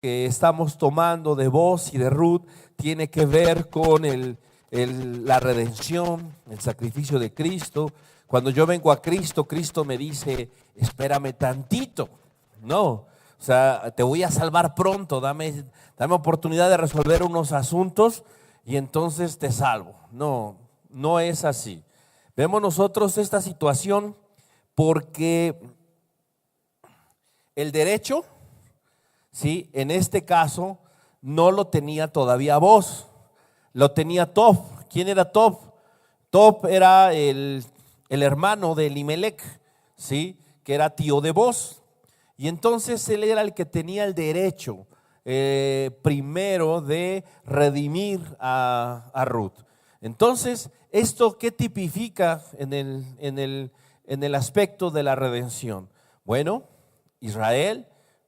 que estamos tomando de Boz y de Ruth tiene que ver con la redención, el sacrificio de Cristo. Cuando yo vengo a Cristo, Cristo me dice, espérame tantito. No, o sea, te voy a salvar pronto, dame oportunidad de resolver unos asuntos y entonces te salvo. No, no es así. Vemos nosotros esta situación porque el derecho, ¿sí?, en este caso no lo tenía todavía Boz, lo tenía Tob. ¿Quién era Tob? Tob era el hermano de Elimelec, ¿sí?, que era tío de Boz. Y entonces él era el que tenía el derecho primero de redimir a Ruth. Entonces, ¿esto qué tipifica en el aspecto de la redención? Bueno, Israel,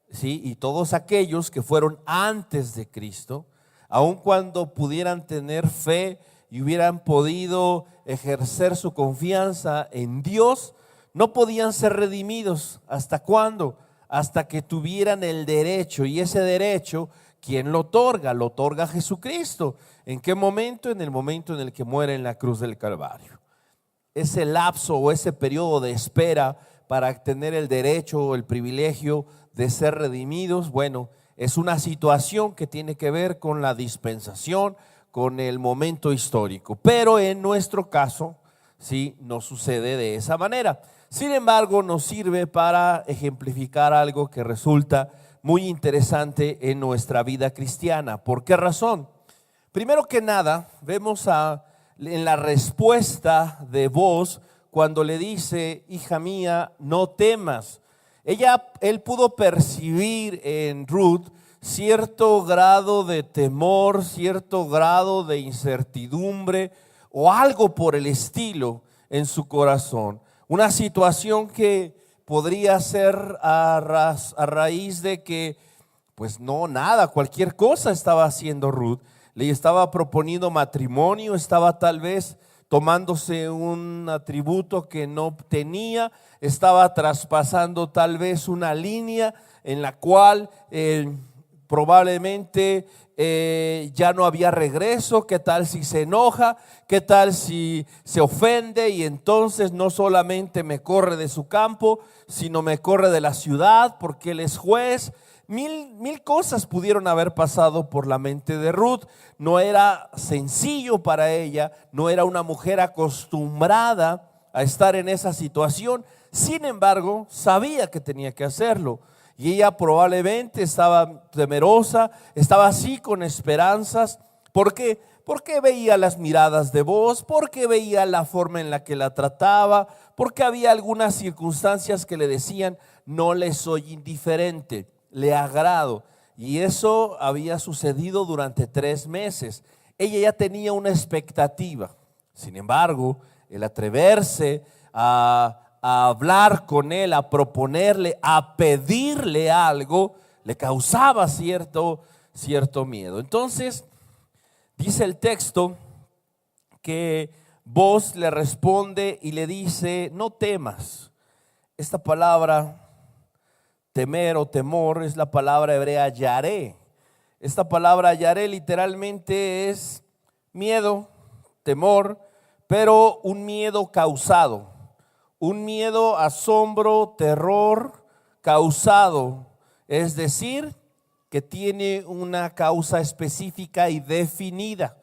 ¿sí?, y todos aquellos que fueron antes de Cristo, aun cuando pudieran tener fe y hubieran podido ejercer su confianza en Dios, no podían ser redimidos. ¿Hasta cuándo? Hasta que tuvieran el derecho. Y ese derecho, ¿quién lo otorga? Lo otorga Jesucristo. ¿En qué momento? En el momento en el que muere en la cruz del Calvario. Ese lapso o ese periodo de espera para tener el derecho o el privilegio de ser redimidos, bueno, es una situación que tiene que ver con la dispensación, con el momento histórico. Pero en nuestro caso, sí, no sucede de esa manera. Sin embargo, nos sirve para ejemplificar algo que resulta muy interesante en nuestra vida cristiana. ¿Por qué razón? Primero que nada, vemos en la respuesta de Boz cuando le dice, hija mía, no temas. Él pudo percibir en Ruth cierto grado de temor, cierto grado de incertidumbre o algo por el estilo en su corazón. Una situación que podría ser a raíz de que, pues no, nada, cualquier cosa estaba haciendo Ruth. Le estaba proponiendo matrimonio, estaba tal vez tomándose un atributo que no tenía, estaba traspasando tal vez una línea en la cual probablemente ya no había regreso. ¿Qué tal si se enoja? ¿Qué tal si se ofende y entonces no solamente me corre de su campo, sino me corre de la ciudad porque él es juez? Mil cosas pudieron haber pasado por la mente de Ruth. No era sencillo para ella, no era una mujer acostumbrada a estar en esa situación. Sin embargo, sabía que tenía que hacerlo. Y ella probablemente estaba temerosa, estaba así con esperanzas. ¿Por qué? Porque veía las miradas de Boz, porque veía la forma en la que la trataba, porque había algunas circunstancias que le decían, no le soy indiferente, le agrado. Y eso había sucedido durante 3 meses. Ella ya tenía una expectativa. Sin embargo, el atreverse a hablar con él, a proponerle, a pedirle algo, le causaba cierto miedo. Entonces, dice el texto que Boz le responde y le dice, no temas. Esta palabra temer o temor es la palabra hebrea yaré. Esta palabra yaré literalmente es miedo, temor, pero un miedo causado. Un miedo, asombro, terror causado, es decir, que tiene una causa específica y definida.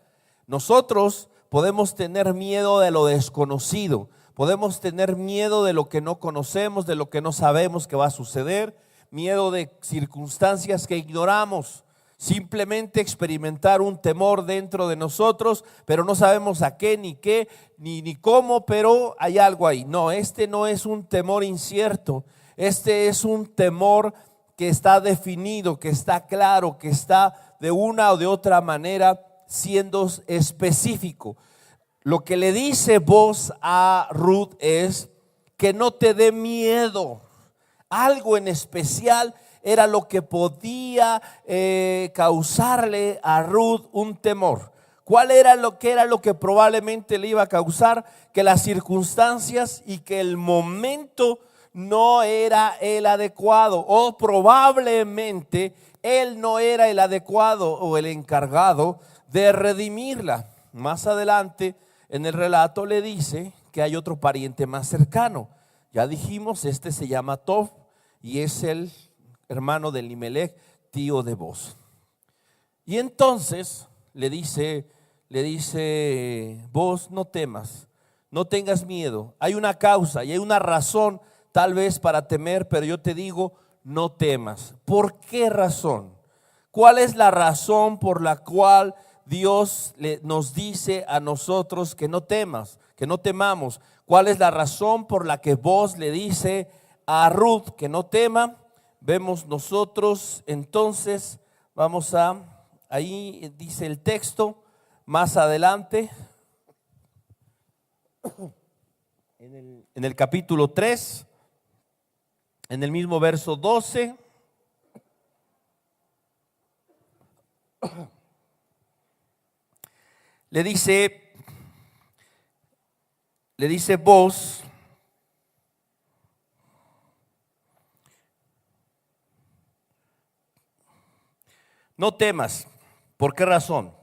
Nosotros podemos tener miedo de lo desconocido, podemos tener miedo de lo que no conocemos, de lo que no sabemos que va a suceder, miedo de circunstancias que ignoramos. Simplemente experimentar un temor dentro de nosotros, pero no sabemos a qué, ni cómo, pero hay algo ahí. No, este no es un temor incierto, este es un temor que está definido, que está claro, que está de una o de otra manera siendo específico. Lo que le dice Boz a Ruth es que no te dé miedo. Algo en especial era lo que podía causarle a Ruth un temor. ¿Cuál era lo que probablemente le iba a causar? Que las circunstancias y que el momento no era el adecuado, o probablemente él no era el adecuado o el encargado de redimirla. Más adelante en el relato le dice que hay otro pariente más cercano. Ya dijimos, este se llama Tob y es el hermano de Elimelech, tío de Boz. Y entonces le dice Boz, no temas, no tengas miedo. Hay una causa y hay una razón tal vez para temer, pero yo te digo, no temas. ¿Por qué razón? ¿Cuál es la razón por la cual Dios nos dice a nosotros que no temas, que no temamos? ¿Cuál es la razón por la que Boz le dice a Ruth que no tema? Vemos nosotros entonces, ahí dice el texto, más adelante, en el capítulo 3, en el mismo verso 12, le dice Boz, no temas. ¿Por qué razón?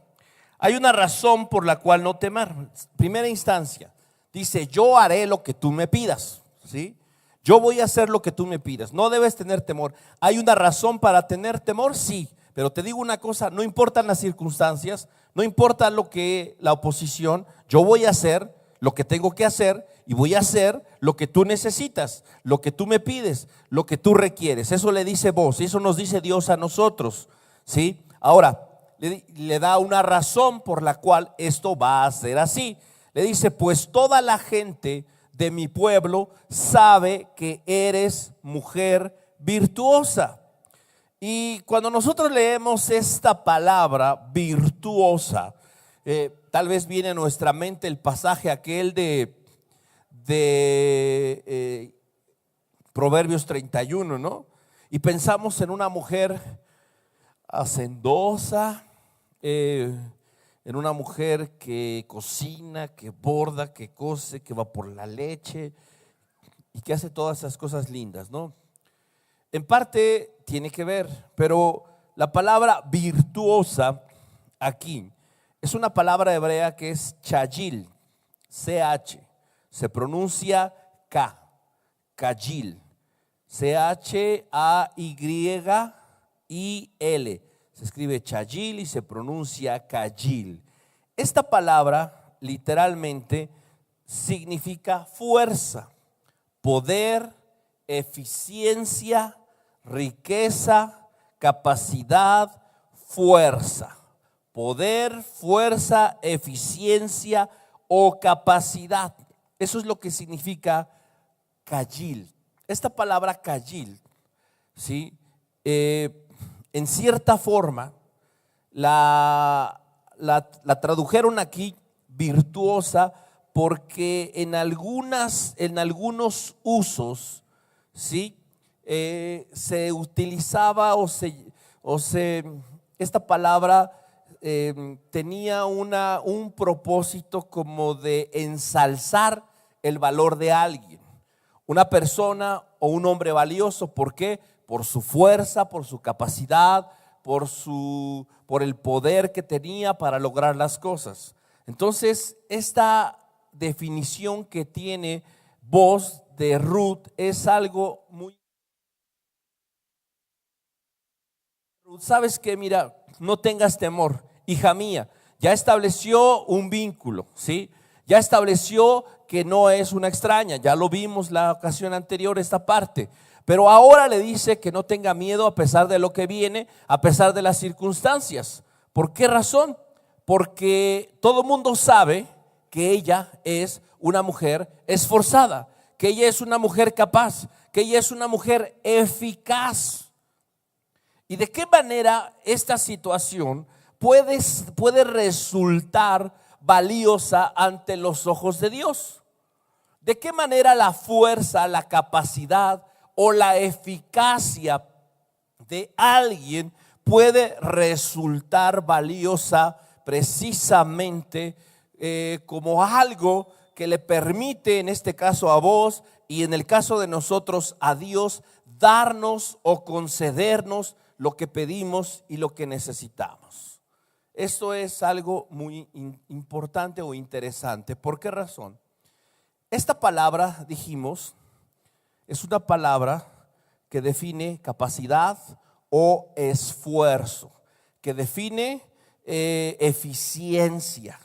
Hay una razón por la cual no temar. Primera instancia, dice, yo haré lo que tú me pidas, ¿sí? Yo voy a hacer lo que tú me pidas. No debes tener temor. ¿Hay una razón para tener temor? Sí. Pero te digo una cosa, no importan las circunstancias, no importa la oposición, yo voy a hacer lo que tengo que hacer y voy a hacer lo que tú necesitas, lo que tú me pides, lo que tú requieres. Eso le dice Boz, y eso nos dice Dios a nosotros, ¿sí? Ahora, le da una razón por la cual esto va a ser así. Le dice, pues toda la gente de mi pueblo sabe que eres mujer virtuosa. Y cuando nosotros leemos esta palabra virtuosa, tal vez viene a nuestra mente el pasaje aquel de Proverbios 31, ¿no? Y pensamos en una mujer hacendosa, en una mujer que cocina, que borda, que cose, que va por la leche y que hace todas esas cosas lindas, ¿no? En parte tiene que ver, pero la palabra virtuosa aquí es una palabra hebrea que es chayil, CH, se pronuncia K, Kayil, CHAYIL, se escribe chayil y se pronuncia Kayil. Esta palabra literalmente significa fuerza, poder, eficiencia, riqueza, capacidad, fuerza. Poder, fuerza, eficiencia o capacidad. Eso es lo que significa Kayil. Esta palabra Kayil, ¿sí? En cierta forma la tradujeron aquí virtuosa porque en algunos usos, ¿sí? Se utilizaba esta palabra tenía un propósito como de ensalzar el valor de alguien, una persona o un hombre valioso. ¿Por qué? Por su fuerza, por su capacidad, por el poder que tenía para lograr las cosas. Entonces, esta definición que tiene Boz de Ruth es algo muy... ¿Sabes qué? Mira, no tengas temor, hija mía. Ya estableció un vínculo, ¿sí? Ya estableció que no es una extraña. Ya lo vimos la ocasión anterior, esta parte. Pero ahora le dice que no tenga miedo a pesar de lo que viene, a pesar de las circunstancias. ¿Por qué razón? Porque todo mundo sabe que ella es una mujer esforzada, que ella es una mujer capaz, que ella es una mujer eficaz. ¿Y de qué manera esta situación puede resultar valiosa ante los ojos de Dios? ¿De qué manera la fuerza, la capacidad o la eficacia de alguien puede resultar valiosa precisamente como algo que le permite, en este caso a vos y en el caso de nosotros a Dios, darnos o concedernos lo que pedimos y lo que necesitamos. Esto es algo muy importante o interesante. ¿Por qué razón? Esta palabra, dijimos, es una palabra que define capacidad o esfuerzo, que define eficiencia.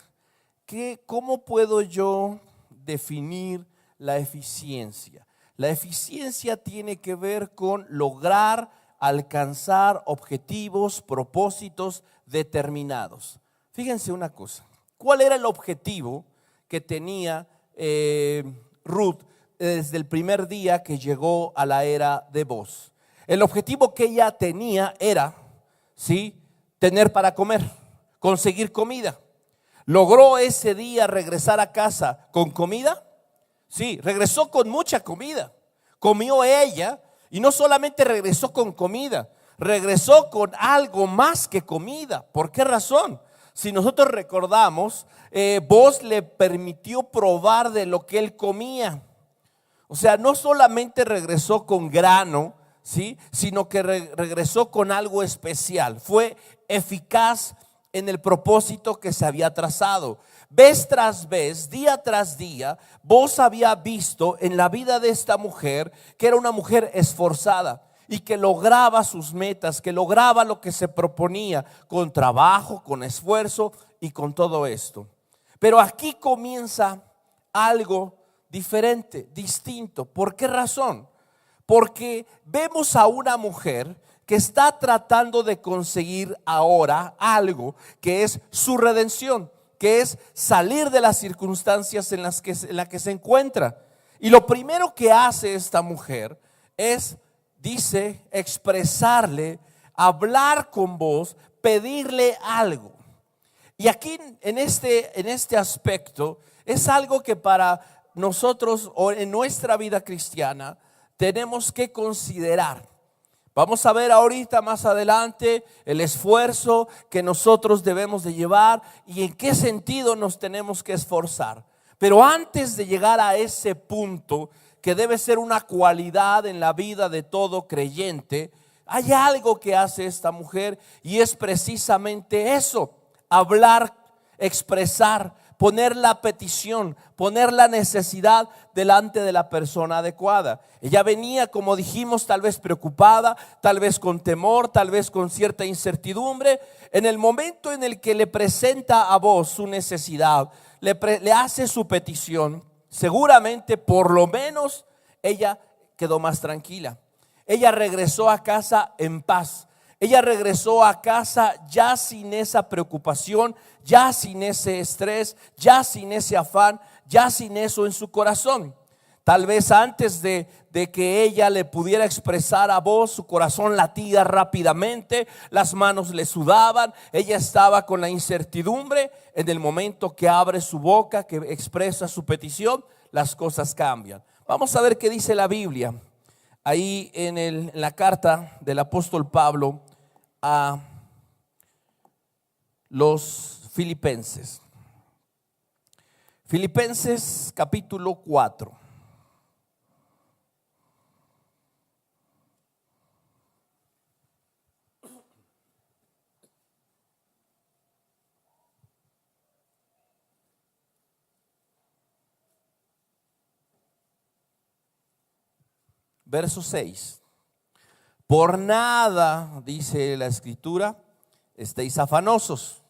¿Cómo puedo yo definir la eficiencia? La eficiencia tiene que ver con lograr alcanzar objetivos, propósitos determinados. Fíjense una cosa, ¿cuál era el objetivo que tenía Ruth desde el primer día que llegó a la era de Booz? El objetivo que ella tenía era, ¿sí?, tener para comer, conseguir comida. ¿Logró ese día regresar a casa con comida? Sí, regresó con mucha comida. Comió ella y no solamente regresó con comida, regresó con algo más que comida. ¿Por qué razón? Si nosotros recordamos, Booz le permitió probar de lo que él comía. O sea, no solamente regresó con grano, ¿sí?, sino que regresó con algo especial. Fue eficaz en el propósito que se había trazado. Vez tras vez, día tras día, Booz había visto en la vida de esta mujer que era una mujer esforzada y que lograba sus metas, que lograba lo que se proponía con trabajo, con esfuerzo y con todo esto. Pero aquí comienza algo diferente, distinto. ¿Por qué razón? Porque vemos a una mujer que está tratando de conseguir ahora algo que es su redención, que es salir de las circunstancias en las que se encuentra. Y lo primero que hace esta mujer es, dice, expresarle, hablar con Booz, pedirle algo. Y aquí en este aspecto es algo que para nosotros o en nuestra vida cristiana tenemos que considerar. Vamos a ver ahorita más adelante el esfuerzo que nosotros debemos de llevar y en qué sentido nos tenemos que esforzar. Pero antes de llegar a ese punto que debe ser una cualidad en la vida de todo creyente, hay algo que hace esta mujer y es precisamente eso: hablar, expresar, poner la petición, poner la necesidad delante de la persona adecuada. Ella venía, como dijimos, tal vez preocupada, tal vez con temor, tal vez con cierta incertidumbre. En el momento en el que le presenta a Booz su necesidad, le hace su petición, seguramente por lo menos ella quedó más tranquila. Ella regresó a casa en paz. Ella regresó a casa ya sin esa preocupación, ya sin ese estrés, ya sin ese afán, ya sin eso en su corazón. Tal vez antes de que ella le pudiera expresar a Booz, su corazón latía rápidamente, las manos le sudaban, ella estaba con la incertidumbre. En el momento que abre su boca, que expresa su petición, las cosas cambian. Vamos a ver qué dice la Biblia. Ahí en la carta del apóstol Pablo a los Filipenses. Filipenses capítulo 4. Verso 6. Por nada, dice la Escritura, estéis afanosos,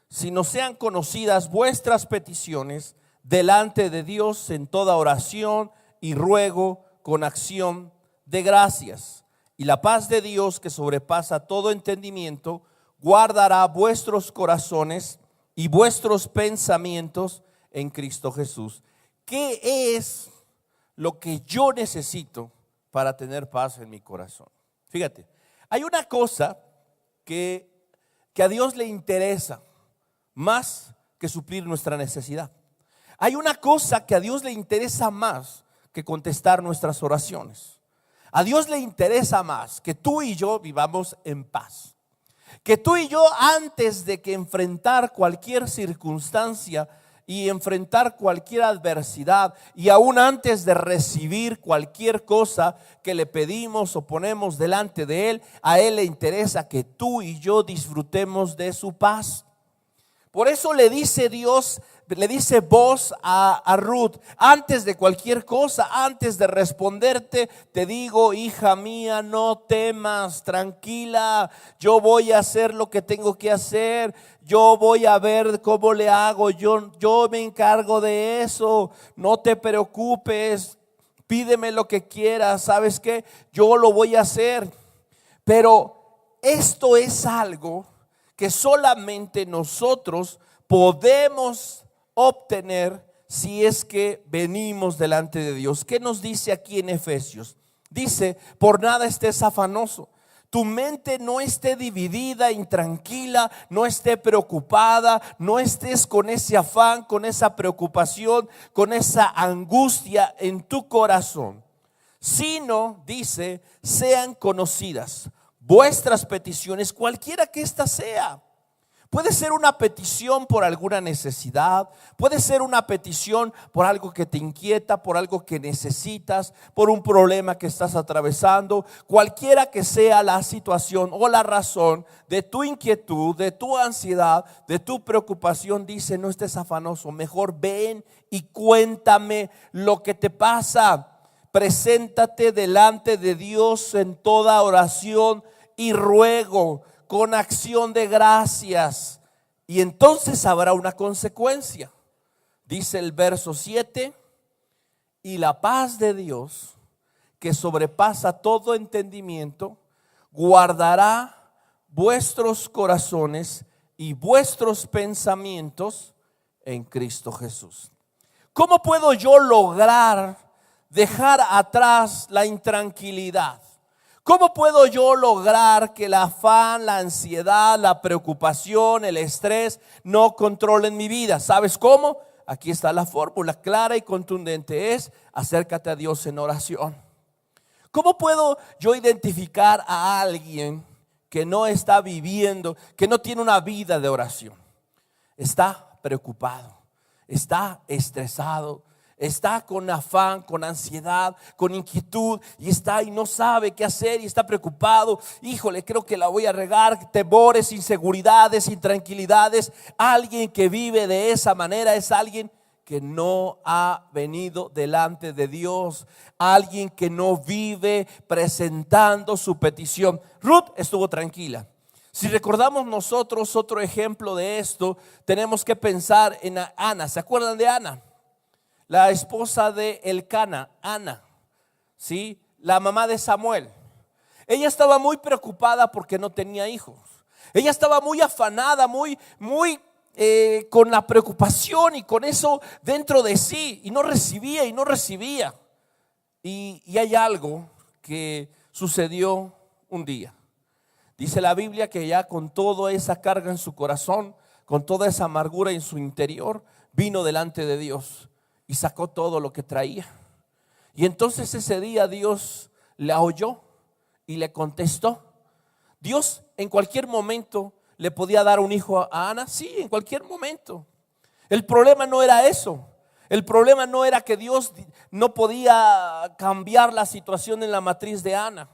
sino sean conocidas vuestras peticiones delante de Dios en toda oración y ruego con acción de gracias. Y la paz de Dios, que sobrepasa todo entendimiento, guardará vuestros corazones y vuestros pensamientos en Cristo Jesús. ¿Qué es lo que yo necesito para tener paz en mi corazón? Fíjate, hay una cosa que a Dios le interesa más que suplir nuestra necesidad. Hay una cosa que a Dios le interesa más que contestar nuestras oraciones. A Dios le interesa más que tú y yo vivamos en paz. Que tú y yo, antes de que enfrentar cualquier circunstancia y enfrentar cualquier adversidad, y aún antes de recibir cualquier cosa que le pedimos o ponemos delante de Él, a Él le interesa que tú y yo disfrutemos de su paz. Por eso le dice Dios, le dice Booz a Ruth: antes de cualquier cosa, antes de responderte, te digo, hija mía, no temas, tranquila, yo voy a hacer lo que tengo que hacer, yo voy a ver cómo le hago, yo me encargo de eso, no te preocupes, pídeme lo que quieras, ¿sabes qué? Yo lo voy a hacer. Pero esto es algo que solamente nosotros podemos obtener si es que venimos delante de Dios. ¿Qué nos dice aquí en Efesios? Dice: por nada estés afanoso, tu mente no esté dividida, intranquila, no esté preocupada, no estés con ese afán, con esa preocupación, con esa angustia en tu corazón, sino, dice, sean conocidas vuestras peticiones, cualquiera que ésta sea. Puede ser una petición por alguna necesidad, puede ser una petición por algo que te inquieta, por algo que necesitas, por un problema que estás atravesando. Cualquiera que sea la situación o la razón de tu inquietud, de tu ansiedad, de tu preocupación, dice: no estés afanoso, mejor ven y cuéntame lo que te pasa. Preséntate delante de Dios en toda oración y ruego, con acción de gracias, y entonces habrá una consecuencia. Dice el verso 7: y la paz de Dios, que sobrepasa todo entendimiento, guardará vuestros corazones y vuestros pensamientos en Cristo Jesús. ¿Cómo puedo yo lograr dejar atrás la intranquilidad? ¿Cómo puedo yo lograr que el afán, la ansiedad, la preocupación, el estrés no controlen mi vida? ¿Sabes cómo? Aquí está la fórmula clara y contundente: es acércate a Dios en oración. ¿Cómo puedo yo identificar a alguien que no está viviendo, que no tiene una vida de oración? Está preocupado, está estresado, está con afán, con ansiedad, con inquietud, y no sabe qué hacer y está preocupado. Híjole, creo que la voy a regar. Temores, inseguridades, intranquilidades. Alguien que vive de esa manera es alguien que no ha venido delante de Dios, alguien que no vive presentando su petición. Ruth estuvo tranquila. Si recordamos nosotros otro ejemplo de esto, tenemos que pensar en Ana. ¿Se acuerdan de Ana? La esposa de Elcana, Ana, ¿sí? La mamá de Samuel. Ella estaba muy preocupada porque no tenía hijos. Ella estaba muy afanada, muy con la preocupación y con eso dentro de sí, y no recibía. Y hay algo que sucedió un día. Dice la Biblia que ya con toda esa carga en su corazón, con toda esa amargura en su interior, vino delante de Dios y sacó todo lo que traía. Y entonces ese día Dios la oyó y le contestó. Dios en cualquier momento le podía dar un hijo a Ana. Sí, en cualquier momento. El problema no era eso. El problema no era que Dios no podía cambiar la situación en la matriz de Ana.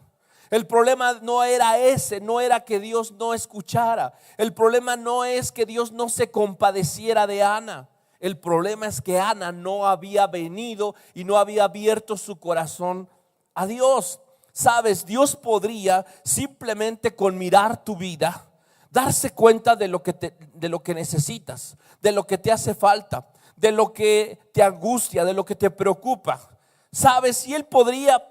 El problema no era ese, no era que Dios no escuchara. El problema no es que Dios no se compadeciera de Ana. El problema es que Ana no había venido y no había abierto su corazón a Dios. Sabes, Dios podría simplemente con mirar tu vida darse cuenta de lo que necesitas, de lo que te hace falta, de lo que te angustia, de lo que te preocupa. Sabes, y Él podría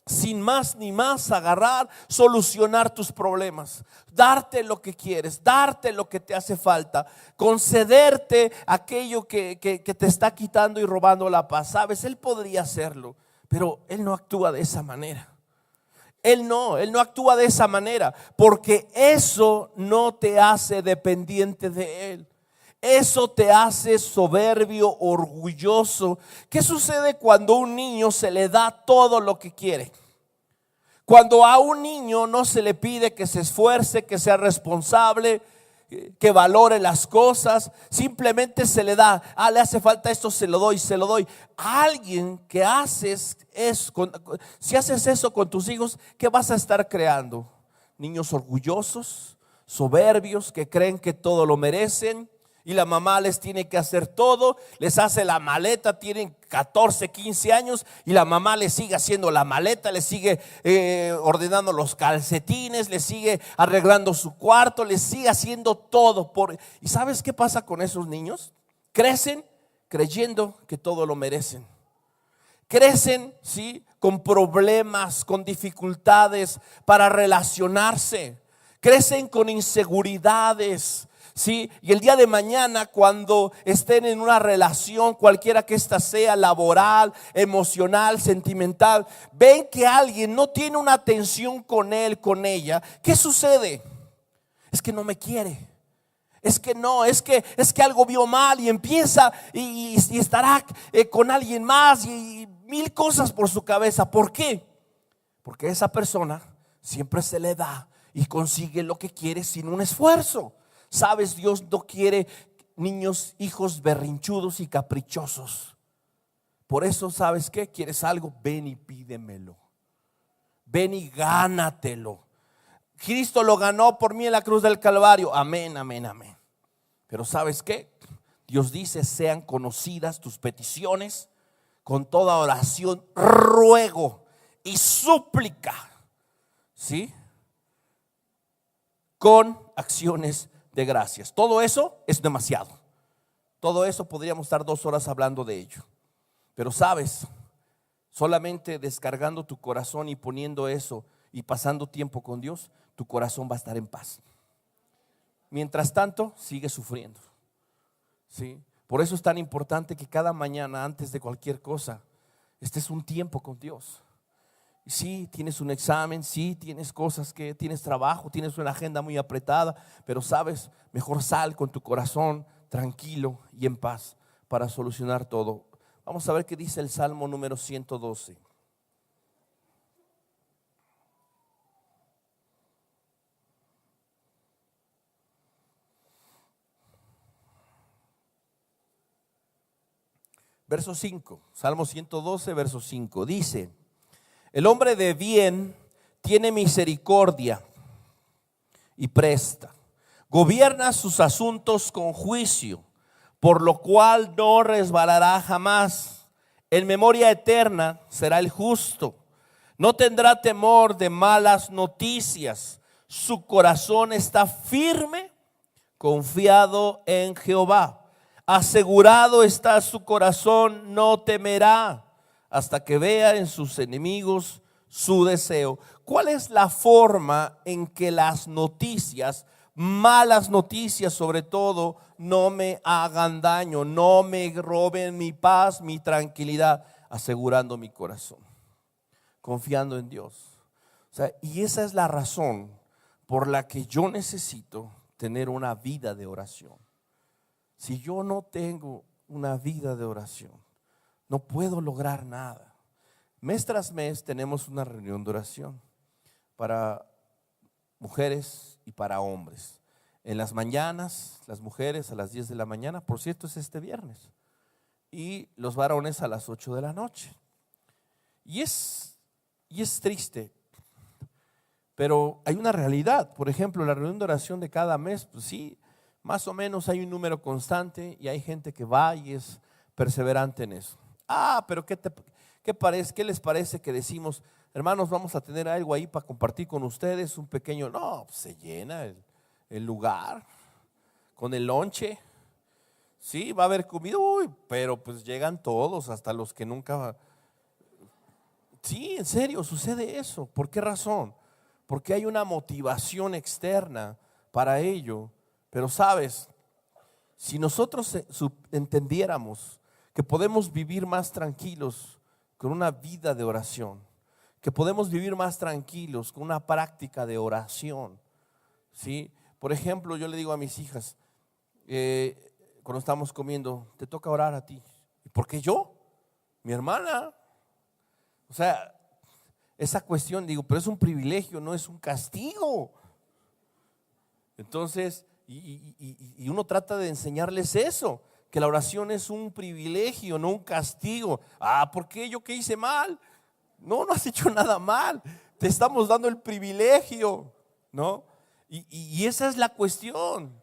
sin más ni más agarrar, solucionar tus problemas, darte lo que quieres, darte lo que te hace falta, concederte aquello que te está quitando y robando la paz. Sabes, Él podría hacerlo, pero Él no actúa de esa manera. Él no actúa de esa manera, porque eso no te hace dependiente de Él. Eso te hace soberbio, orgulloso. ¿Qué sucede cuando a un niño se le da todo lo que quiere? Cuando a un niño no se le pide que se esfuerce, que sea responsable, que valore las cosas. Simplemente se le da, le hace falta esto, se lo doy, se lo doy. A alguien que haces eso, si haces eso con tus hijos, ¿qué vas a estar creando? Niños orgullosos, soberbios, que creen que todo lo merecen. Y la mamá les tiene que hacer todo, les hace la maleta, tienen 14, 15 años y la mamá les sigue haciendo la maleta, les sigue ordenando los calcetines, les sigue arreglando su cuarto, les sigue haciendo todo. ¿Y sabes qué pasa con esos niños? Crecen creyendo que todo lo merecen. Crecen, ¿sí?, con problemas, con dificultades para relacionarse. Crecen con inseguridades. Sí, y el día de mañana, cuando estén en una relación, cualquiera que ésta sea, laboral, emocional, sentimental, ven que alguien no tiene una atención con él, con ella, ¿qué sucede? Es que no me quiere. Es que no, es que algo vio mal y empieza y estará con alguien más y mil cosas por su cabeza. ¿Por qué? Porque esa persona siempre se le da y consigue lo que quiere sin un esfuerzo. Sabes, Dios no quiere niños, hijos berrinchudos y caprichosos. Por eso, ¿sabes qué? ¿Quieres algo? Ven y pídemelo. Ven y gánatelo. Cristo lo ganó por mí en la cruz del Calvario. Amén, amén, amén. Pero ¿sabes qué? Dios dice, sean conocidas tus peticiones con toda oración, ruego y súplica. ¿Sí? Con acciones de gracias. Todo eso es demasiado. Todo eso podríamos estar 2 horas hablando de ello. Pero sabes, solamente descargando tu corazón y poniendo eso y pasando tiempo con Dios, tu corazón va a estar en paz. Mientras tanto, sigue sufriendo. ¿Sí? Por eso es tan importante que cada mañana, antes de cualquier cosa, estés un tiempo con Dios. Sí, tienes un examen, sí, tienes cosas que tienes trabajo, tienes una agenda muy apretada, pero sabes, mejor sal con tu corazón tranquilo y en paz para solucionar todo. Vamos a ver qué dice el Salmo número 112. Verso 5, Salmo 112, verso 5, dice: el hombre de bien tiene misericordia y presta, gobierna sus asuntos con juicio, por lo cual no resbalará jamás. En memoria eterna será el justo, no tendrá temor de malas noticias. Su corazón está firme, confiado en Jehová. Asegurado está su corazón, no temerá hasta que vea en sus enemigos su deseo. ¿Cuál es la forma en que las noticias, malas noticias sobre todo, no me hagan daño, no me roben mi paz, mi tranquilidad? Asegurando mi corazón, confiando en Dios. O sea, y esa es la razón por la que yo necesito tener una vida de oración. Si yo no tengo una vida de oración, no puedo lograr nada. Mes tras mes tenemos una reunión de oración para mujeres y para hombres. En las mañanas, las mujeres a las 10 de la mañana, por cierto es este viernes, y los varones a las 8 de la noche. Y es triste, pero hay una realidad. Por ejemplo, la reunión de oración de cada mes, pues sí, más o menos hay un número constante y hay gente que va y es perseverante en eso. Pero ¿qué les parece que decimos, hermanos, vamos a tener algo ahí para compartir con ustedes, un pequeño? No, pues se llena el lugar con el lonche. Sí, va a haber comida, pero pues llegan todos, hasta los que nunca. Sí, en serio, sucede eso. ¿Por qué razón? Porque hay una motivación externa para ello. Pero sabes, si nosotros entendiéramos que podemos vivir más tranquilos con una vida de oración, que podemos vivir más tranquilos con una práctica de oración, ¿sí? Por ejemplo, yo le digo a mis hijas, cuando estamos comiendo, te toca orar a ti. ¿Y por qué yo? Mi hermana. O sea, esa cuestión, digo, pero es un privilegio, no es un castigo. Entonces, Y uno trata de enseñarles eso, que la oración es un privilegio, no un castigo. ¿Por qué? ¿Yo qué hice mal? No, no has hecho nada mal. Te estamos dando el privilegio, ¿no? Y esa es la cuestión.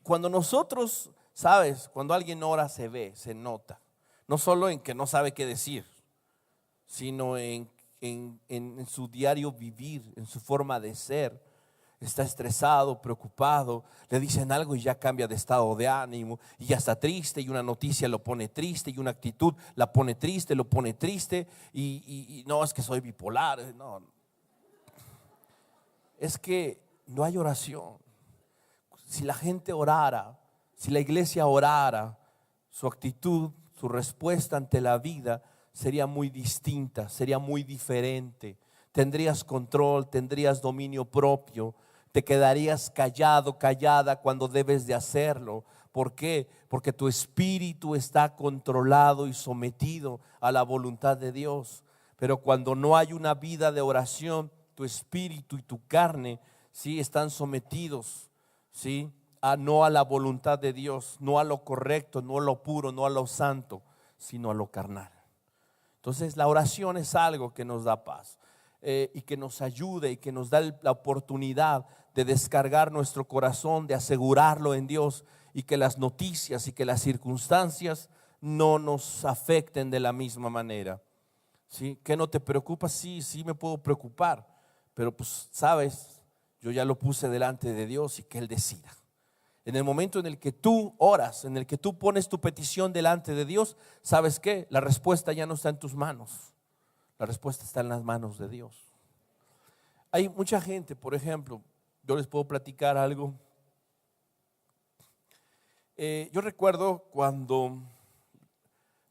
Cuando nosotros, sabes, cuando alguien ora se ve, se nota. No solo en que no sabe qué decir, sino en su diario vivir, en su forma de ser. Está estresado, preocupado, le dicen algo y ya cambia de estado de ánimo y ya está triste, y una noticia lo pone triste, y una actitud la pone triste, lo pone triste, y no, es que soy bipolar. No, es que no hay oración. Si la gente orara, si la iglesia orara, su actitud, su respuesta ante la vida sería muy distinta, sería muy diferente. Tendrías control, tendrías dominio propio, te quedarías callado, callada cuando debes de hacerlo. ¿Por qué? Porque tu espíritu está controlado y sometido a la voluntad de Dios. Pero cuando no hay una vida de oración, tu espíritu y tu carne, ¿sí?, están sometidos, ¿sí?, no a la voluntad de Dios, no a lo correcto, no a lo puro, no a lo santo, sino a lo carnal. Entonces la oración es algo que nos da paz. Y que nos ayude y que nos da la oportunidad de descargar nuestro corazón, de asegurarlo en Dios, y que las noticias y que las circunstancias no nos afecten de la misma manera. ¿Sí? ¿Qué no te preocupa? Sí, sí me puedo preocupar, pero pues sabes, yo ya lo puse delante de Dios y que Él decida. En el momento en el que tú oras, en el que tú pones tu petición delante de Dios, ¿sabes qué? La respuesta ya no está en tus manos. La respuesta está en las manos de Dios. Hay mucha gente, por ejemplo, yo les puedo platicar algo. Yo recuerdo cuando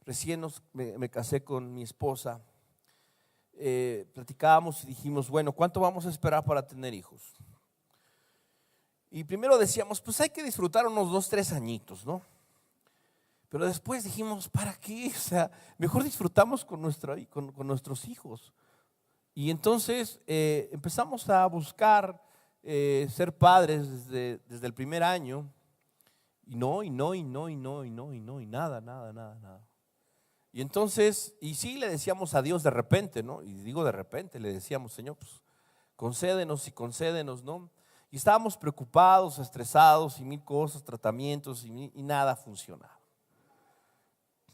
recién me casé con mi esposa, platicábamos y dijimos, bueno, ¿cuánto vamos a esperar para tener hijos? Y primero decíamos, pues hay que disfrutar unos 2, 3 añitos, ¿no? Pero después dijimos, ¿para qué? O sea, mejor disfrutamos con nuestros hijos. Y entonces empezamos a buscar ser padres desde el primer año. Y nada. Y entonces, y sí le decíamos a Dios de repente, ¿no? Y digo de repente, le decíamos, Señor, pues concédenos, ¿no? Y estábamos preocupados, estresados y mil cosas, tratamientos y nada funcionaba.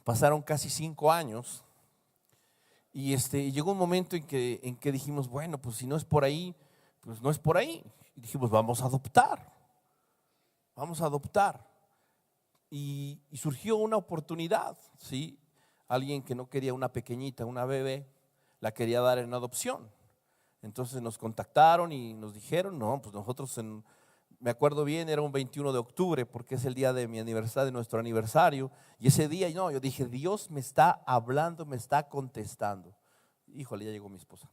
Pasaron casi 5 años y llegó un momento en que dijimos, bueno, pues si no es por ahí, pues no es por ahí. Y dijimos, vamos a adoptar. Y surgió una oportunidad, ¿sí? Alguien que no quería una pequeñita, una bebé, la quería dar en adopción. Entonces nos contactaron y nos dijeron, no, pues nosotros me acuerdo bien, era un 21 de octubre porque es el día de mi aniversario, de nuestro aniversario. Y ese día, no, yo dije, Dios me está hablando, me está contestando. Híjole, ya llegó mi esposa.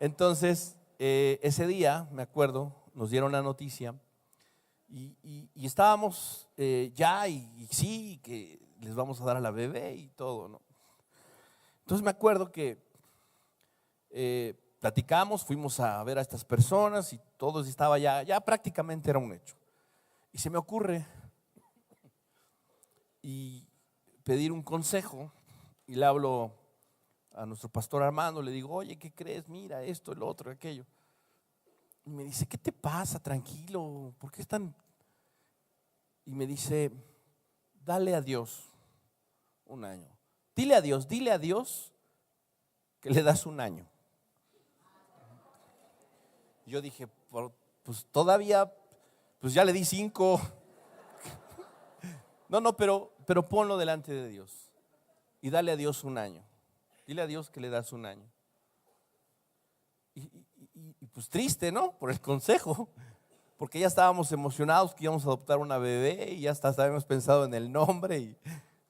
Entonces ese día, me acuerdo, nos dieron la noticia y estábamos ya y sí, que les vamos a dar a la bebé y todo, ¿no? Entonces me acuerdo que platicamos, fuimos a ver a estas personas y todo estaba ya prácticamente era un hecho. Y se me ocurre y pedir un consejo y le hablo a nuestro pastor Armando, le digo, oye, ¿qué crees? Mira esto, el otro, aquello. Y me dice, ¿qué te pasa? Tranquilo, ¿por qué están? Y me dice, dale a Dios un año. Dile a Dios que le das un año. Yo dije, pues todavía, pues ya le di 5. No, pero ponlo delante de Dios y dale a Dios un año. Dile a Dios que le das un año. Y pues triste, ¿no? Por el consejo, porque ya estábamos emocionados que íbamos a adoptar una bebé y ya hasta habíamos pensado en el nombre y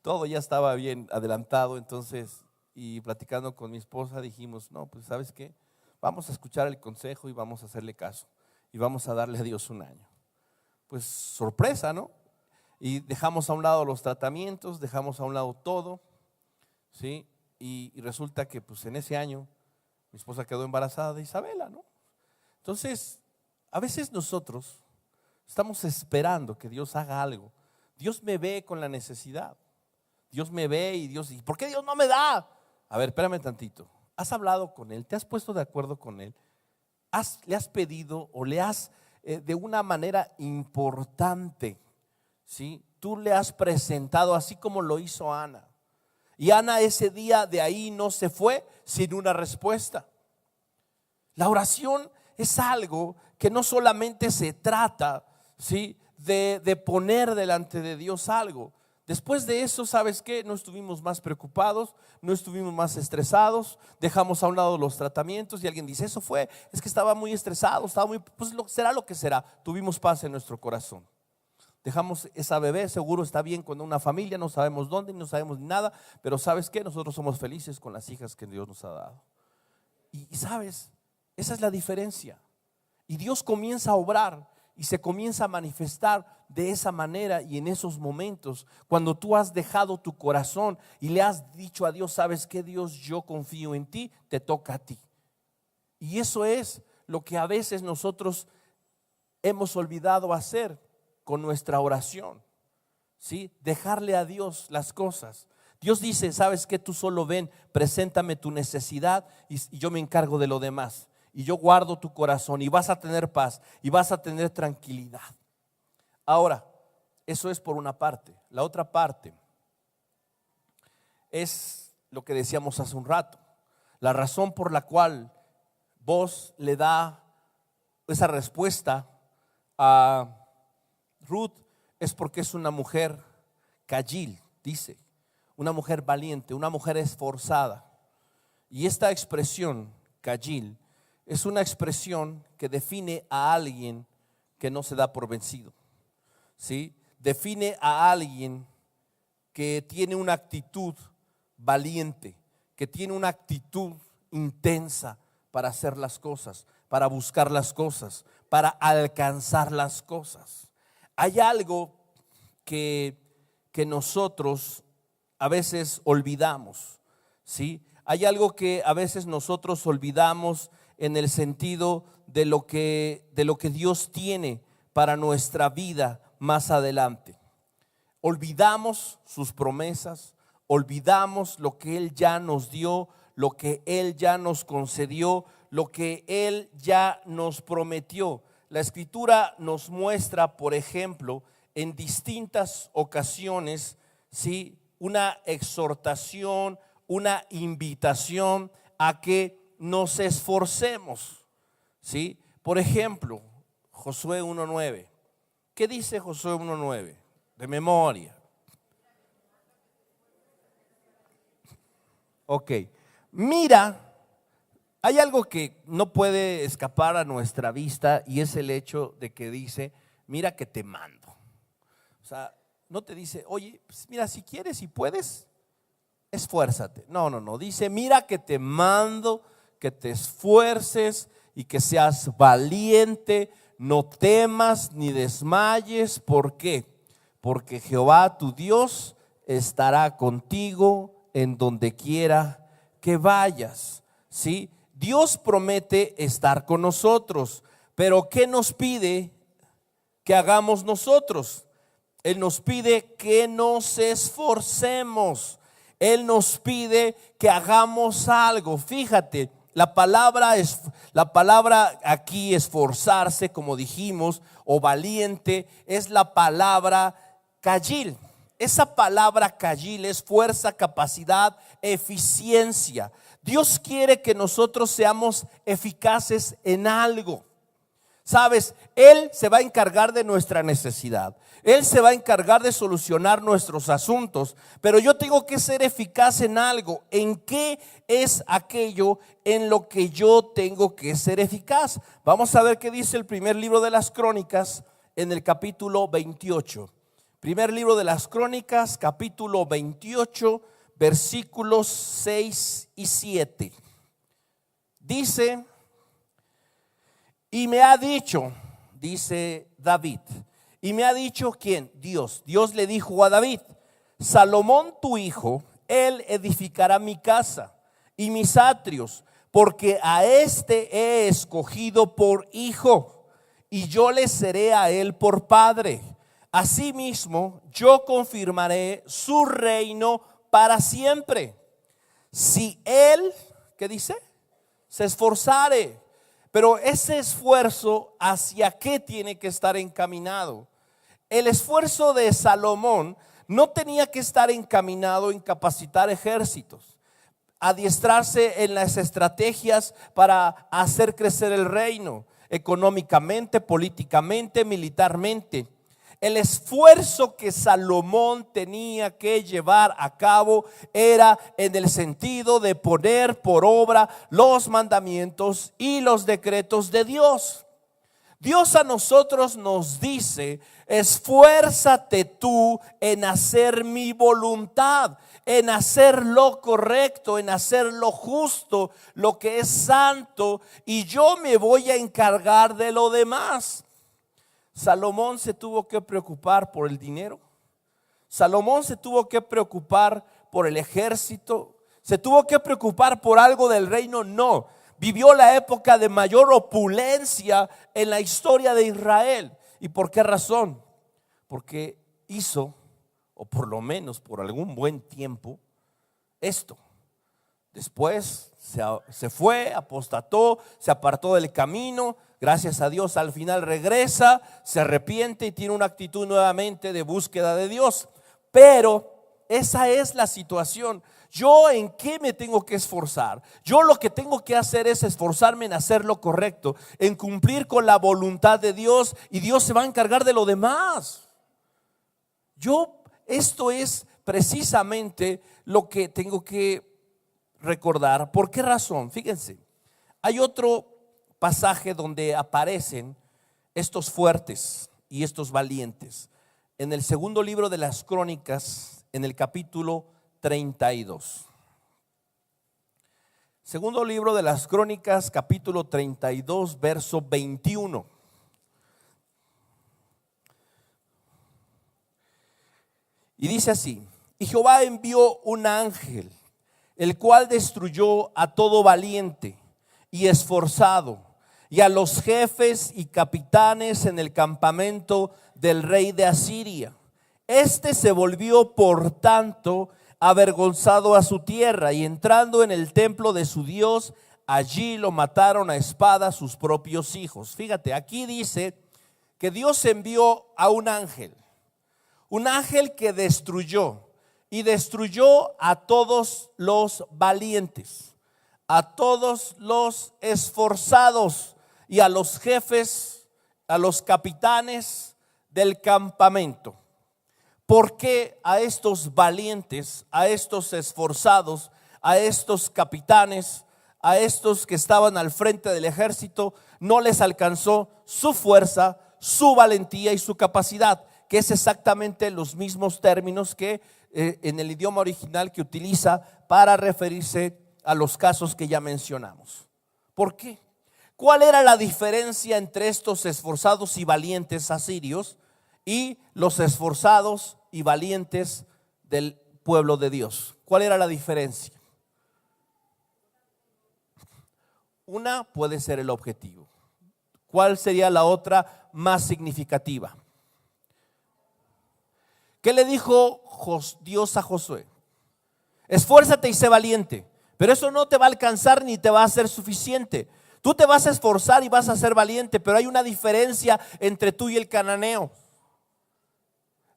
todo ya estaba bien adelantado. Entonces, y platicando con mi esposa dijimos, no, pues ¿sabes qué? Vamos a escuchar el consejo y vamos a hacerle caso y vamos a darle a Dios un año. Pues sorpresa, ¿no? Y dejamos a un lado los tratamientos, dejamos a un lado todo, ¿sí? Y resulta que pues en ese año Mi esposa quedó embarazada de Isabela, ¿no? Entonces, a veces nosotros estamos esperando que Dios haga algo. Dios me ve con la necesidad. Dios me ve y ¿y por qué Dios no me da? A ver, espérame tantito. ¿Has hablado con Él? ¿Te has puesto de acuerdo con Él? ¿Le has pedido o le has de una manera importante, ¿sí? Tú le has presentado así como lo hizo Ana. Y Ana ese día de ahí no se fue sin una respuesta. La oración es algo que no solamente se trata, ¿sí?, de poner delante de Dios algo. Después de eso, ¿sabes qué? No estuvimos más preocupados, no estuvimos más estresados, dejamos a un lado los tratamientos y alguien dice, es que estaba muy estresado, pues será lo que será. Tuvimos paz en nuestro corazón. Dejamos esa bebé, seguro está bien con una familia, no sabemos dónde, no sabemos nada, pero ¿sabes qué? Nosotros somos felices con las hijas que Dios nos ha dado. Y ¿sabes? Esa es la diferencia. Y Dios comienza a obrar y se comienza a manifestar de esa manera y en esos momentos, cuando tú has dejado tu corazón y le has dicho a Dios, ¿sabes qué, Dios? Yo confío en ti, te toca a ti. Y eso es lo que a veces nosotros hemos olvidado hacer con nuestra oración, ¿sí? Dejarle a Dios las cosas. Dios dice, ¿sabes qué? Tú solo ven, preséntame tu necesidad y yo me encargo de lo demás. Y yo guardo tu corazón y vas a tener paz y vas a tener tranquilidad. Ahora, eso es por una parte. La otra parte es lo que decíamos hace un rato. La razón por la cual Boaz le da esa respuesta a Ruth es porque es una mujer cayil, dice, una mujer valiente, una mujer esforzada. Y esta expresión, cayil, es una expresión que define a alguien que no se da por vencido, ¿sí? Define a alguien que tiene una actitud valiente, que tiene una actitud intensa para hacer las cosas, para buscar las cosas, para alcanzar las cosas. Hay algo que nosotros a veces olvidamos, ¿sí? Hay algo que a veces nosotros olvidamos en el sentido de lo que Dios tiene para nuestra vida más adelante. Olvidamos sus promesas, olvidamos lo que Él ya nos dio, lo que Él ya nos concedió, lo que Él ya nos prometió. La Escritura nos muestra, por ejemplo, en distintas ocasiones, ¿sí?, una exhortación, una invitación a que nos esforcemos, ¿sí? Por ejemplo, Josué 1:9. ¿Qué dice Josué 1:9? De memoria. Ok, mira, hay algo que no puede escapar a nuestra vista y es el hecho de que dice, mira que te mando. O sea, no te dice, oye, pues mira, si quieres y puedes, esfuérzate. No, dice, mira que te mando, que te esfuerces y que seas valiente, no temas ni desmayes. ¿Por qué? Porque Jehová tu Dios estará contigo en donde quiera que vayas, ¿sí? Dios promete estar con nosotros, pero ¿qué nos pide que hagamos nosotros? Él nos pide que nos esforcemos. Él nos pide que hagamos algo. Fíjate, la palabra aquí esforzarse, como dijimos, o valiente, es la palabra cayil. Esa palabra cayil es fuerza, capacidad, eficiencia. Dios quiere que nosotros seamos eficaces en algo. Sabes, Él se va a encargar de nuestra necesidad. Él se va a encargar de solucionar nuestros asuntos. Pero yo tengo que ser eficaz en algo. ¿En qué es aquello en lo que yo tengo que ser eficaz? Vamos a ver qué dice el primer libro de las Crónicas en el capítulo 28. Primer libro de las Crónicas, capítulo 28, versículos 6 y 7. Dice: y me ha dicho, dice David, y me ha dicho, ¿quién? Dios. Dios le dijo a David: Salomón tu hijo, él edificará mi casa y mis atrios, porque a este he escogido por hijo, y yo le seré a él por padre. Asimismo, yo confirmaré su reino para siempre. Si él, ¿qué dice? Se esforzare. Pero ese esfuerzo, ¿hacia qué tiene que estar encaminado? El esfuerzo de Salomón no tenía que estar encaminado en capacitar ejércitos, adiestrarse en las estrategias para hacer crecer el reino, económicamente, políticamente, militarmente. El esfuerzo que Salomón tenía que llevar a cabo era en el sentido de poner por obra los mandamientos y los decretos de Dios. Dios a nosotros nos dice: esfuérzate tú en hacer mi voluntad, en hacer lo correcto, en hacer lo justo, lo que es santo, y yo me voy a encargar de lo demás. Salomón se tuvo que preocupar por el dinero. Salomón se tuvo que preocupar por el ejército. Se tuvo que preocupar por algo del reino. No, vivió la época de mayor opulencia en la historia de Israel. ¿Y por qué razón? Porque hizo, o por lo menos por algún buen tiempo, esto. Después se fue, apostató, se apartó del camino. Gracias a Dios al final regresa, se arrepiente y tiene una actitud nuevamente de búsqueda de Dios. Pero esa es la situación. ¿Yo en qué me tengo que esforzar? Yo lo que tengo que hacer es esforzarme en hacer lo correcto, en cumplir con la voluntad de Dios, y Dios se va a encargar de lo demás. Esto es precisamente lo que tengo que recordar. ¿Por qué razón? Fíjense, hay otro pasaje donde aparecen estos fuertes y estos valientes. En el segundo libro de las Crónicas, en el capítulo 32. Segundo libro de las Crónicas, capítulo 32, verso 21. Y dice así: y Jehová envió un ángel, el cual destruyó a todo valiente y esforzado, y a los jefes y capitanes en el campamento del rey de Asiria. Este se volvió por tanto avergonzado a su tierra, y entrando en el templo de su Dios, allí lo mataron a espada sus propios hijos. Fíjate, aquí dice que Dios envió a un ángel que destruyó, y destruyó a todos los valientes, a todos los esforzados, y a los jefes, a los capitanes del campamento. ¿Por qué a estos valientes, a estos esforzados, a estos capitanes, a estos que estaban al frente del ejército, no les alcanzó su fuerza, su valentía y su capacidad? Que es exactamente los mismos términos que en el idioma original que utiliza para referirse a los casos que ya mencionamos. ¿Por qué? ¿Cuál era la diferencia entre estos esforzados y valientes asirios y los esforzados y valientes del pueblo de Dios? ¿Cuál era la diferencia? Una puede ser el objetivo. ¿Cuál sería la otra más significativa? ¿Qué le dijo Dios a Josué? Esfuérzate y sé valiente, pero eso no te va a alcanzar ni te va a ser suficiente. Tú te vas a esforzar y vas a ser valiente, pero hay una diferencia entre tú y el cananeo.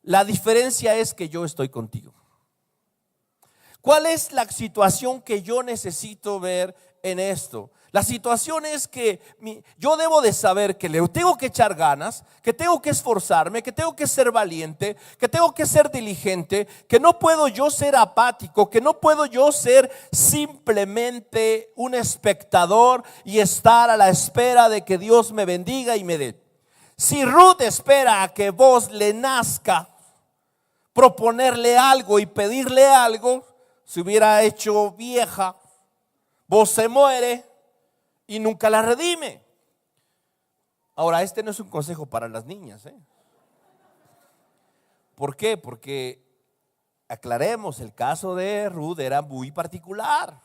La diferencia es que yo estoy contigo. ¿Cuál es la situación que yo necesito ver en esto? La situación es que yo debo de saber que le tengo que echar ganas, que tengo que esforzarme, que tengo que ser valiente, que tengo que ser diligente, que no puedo yo ser apático, que no puedo yo ser simplemente un espectador y estar a la espera de que Dios me bendiga y me dé. Si Ruth espera a que vos le nazca proponerle algo y pedirle algo, se hubiera hecho vieja, vos se muere y nunca la redime. Ahora, este no es un consejo para las niñas, ¿eh? ¿Por qué? Porque aclaremos, el caso de Ruth era muy particular.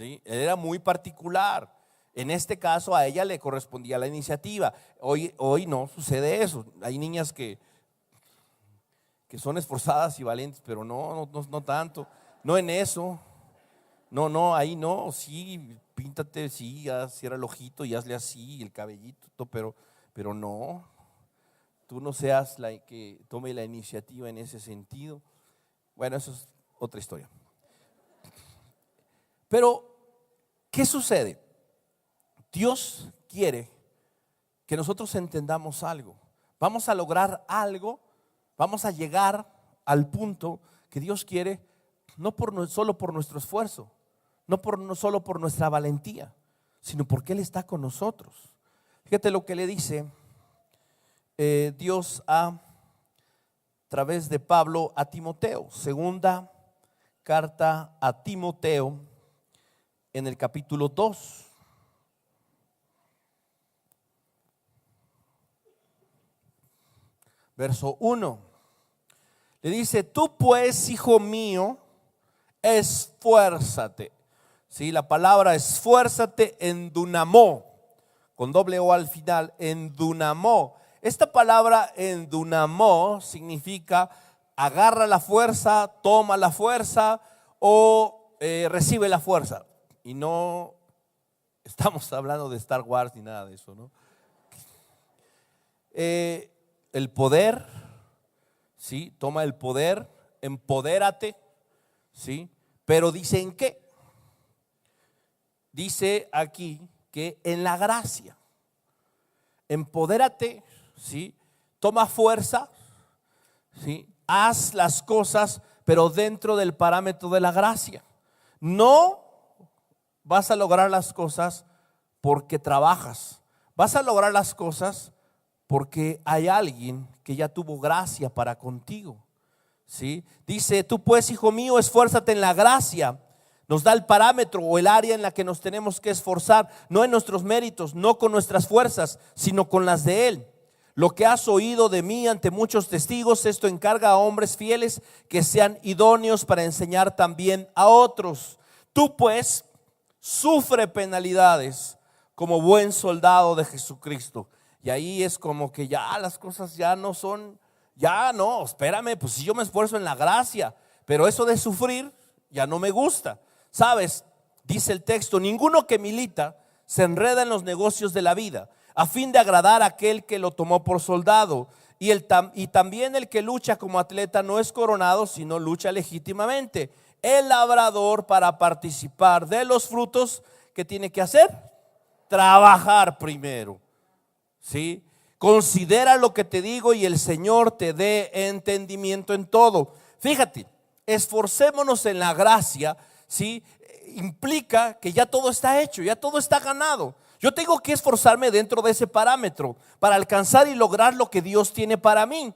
¿sí? Él era muy particular. En este caso a ella le correspondía la iniciativa. Hoy no sucede eso. Hay niñas que son esforzadas y valientes, pero no tanto. No en eso. No, ahí no. Sí, píntate, sí, cierra el ojito y hazle así, el cabellito, pero no. Tú no seas la que tome la iniciativa en ese sentido. Bueno, eso es otra historia. Pero, ¿qué sucede? Dios quiere que nosotros entendamos algo. Vamos a lograr algo, vamos a llegar al punto que Dios quiere, solo por nuestro esfuerzo, no solo por nuestra valentía, sino porque Él está con nosotros. Fíjate lo que le dice Dios a través de Pablo a Timoteo. Segunda carta a Timoteo, en el capítulo 2. Verso 1, le dice: tú pues, hijo mío, esfuérzate. Sí, la palabra esfuérzate en dunamó, con doble O al final, en dunamó. Esta palabra en dunamó significa agarra la fuerza, toma la fuerza o recibe la fuerza. Y no estamos hablando de Star Wars ni nada de eso, ¿no? El poder, ¿sí? Toma el poder, empodérate, ¿sí? Pero dice en qué. Dice aquí que en la gracia. Empodérate, ¿sí? Toma fuerza, ¿sí? Haz las cosas, pero dentro del parámetro de la gracia. No vas a lograr las cosas porque trabajas. Vas a lograr las cosas porque hay alguien que ya tuvo gracia para contigo, ¿sí? Dice: tú pues, hijo mío, esfuérzate en la gracia. Nos da el parámetro o el área en la que nos tenemos que esforzar, no en nuestros méritos, no con nuestras fuerzas, sino con las de Él. Lo que has oído de mí ante muchos testigos, esto encarga a hombres fieles que sean idóneos para enseñar también a otros. Tú pues sufre penalidades como buen soldado de Jesucristo. Y ahí es como que ya las cosas ya no son, ya no, espérame, pues si yo me esfuerzo en la gracia, pero eso de sufrir ya no me gusta. Sabes, dice el texto: ninguno que milita se enreda en los negocios de la vida, a fin de agradar a aquel que lo tomó por soldado. Y también el que lucha como atleta no es coronado, sino lucha legítimamente. El labrador, para participar de los frutos, ¿qué tiene que hacer? Trabajar primero. ¿Sí? Considera lo que te digo y el Señor te dé entendimiento en todo. Fíjate, esforcémonos en la gracia, ¿sí? Implica que ya todo está hecho, ya todo está ganado. Yo tengo que esforzarme dentro de ese parámetro para alcanzar y lograr lo que Dios tiene para mí.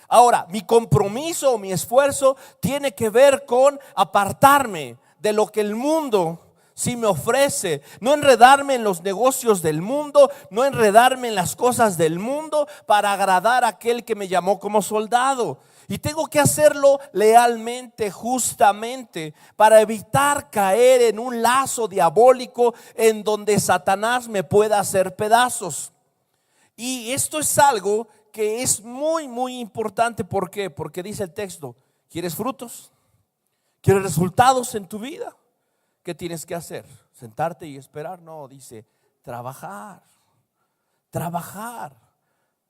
Ahora, mi compromiso o mi esfuerzo tiene que ver con apartarme de lo que el mundo si me ofrece, no enredarme en los negocios del mundo, no enredarme en las cosas del mundo para agradar a aquel que me llamó como soldado. Y tengo que hacerlo lealmente, justamente, para evitar caer en un lazo diabólico en donde Satanás me pueda hacer pedazos. Y esto es algo que es muy, muy importante. ¿Por qué? Porque dice el texto: ¿quieres frutos? ¿Quieres resultados en tu vida? ¿Qué tienes que hacer? ¿Sentarte y esperar? No, dice trabajar. Trabajar.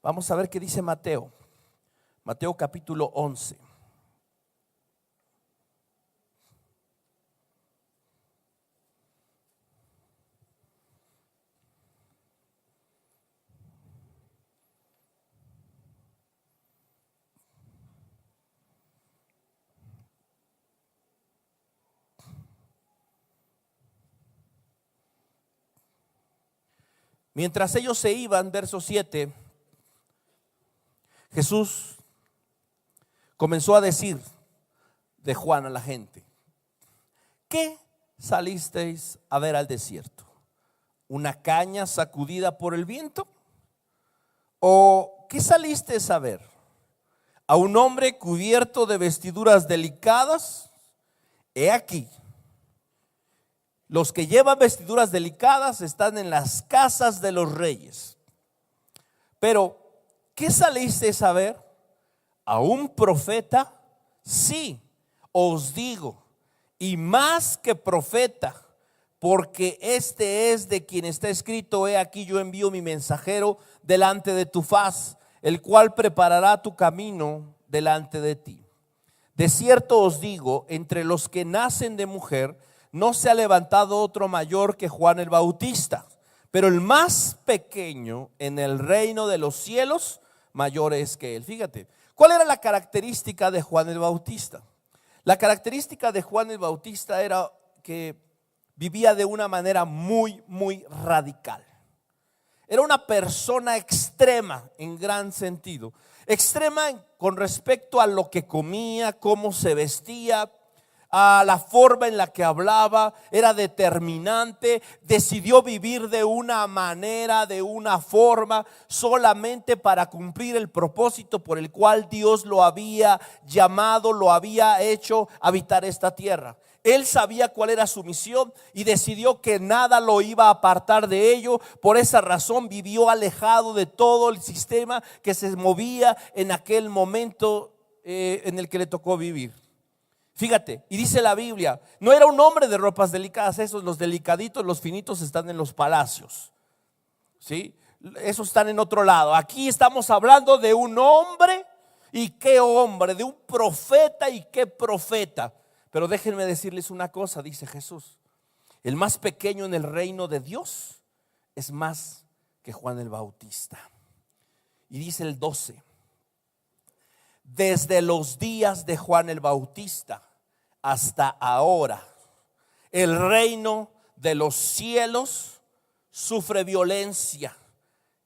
Vamos a ver qué dice Mateo. Mateo capítulo 11. Mientras ellos se iban, verso 7, Jesús comenzó a decir de Juan a la gente: ¿qué salisteis a ver al desierto? ¿Una caña sacudida por el viento? ¿O qué salisteis a ver? ¿A un hombre cubierto de vestiduras delicadas? He aquí, Los que llevan vestiduras delicadas están en las casas de los reyes. Pero, ¿qué salisteis a ver? ¿A un profeta? Sí, os digo, y más que profeta, porque este es de quien está escrito: he aquí yo envío mi mensajero delante de tu faz, el cual preparará tu camino delante de ti. De cierto os digo, entre los que nacen de mujer no se ha levantado otro mayor que Juan el Bautista, pero el más pequeño en el reino de los cielos mayor es que él. Fíjate, ¿cuál era la característica de Juan el Bautista? La característica de Juan el Bautista era que vivía de una manera muy radical. Era una persona extrema en gran sentido. Extrema con respecto a lo que comía, cómo se vestía, a la forma en la que hablaba. Era determinante. Decidió vivir de una manera, de una forma, solamente para cumplir el propósito por el cual Dios lo había llamado, lo había hecho habitar esta tierra. Él sabía cuál era su misión y decidió que nada lo iba a apartar de ello. Por esa razón vivió alejado de todo el sistema que se movía en aquel momento en el que le tocó vivir. Fíjate, y dice la Biblia, no era un hombre de ropas delicadas. Esos, los delicaditos, los finitos, están en los palacios, ¿sí? Esos están en otro lado. Aquí estamos hablando de un hombre, y qué hombre, de un profeta, y qué profeta. Pero déjenme decirles una cosa, dice Jesús: el más pequeño en el reino de Dios es más que Juan el Bautista. Y dice el 12: desde los días de Juan el Bautista hasta ahora, el reino de los cielos sufre violencia.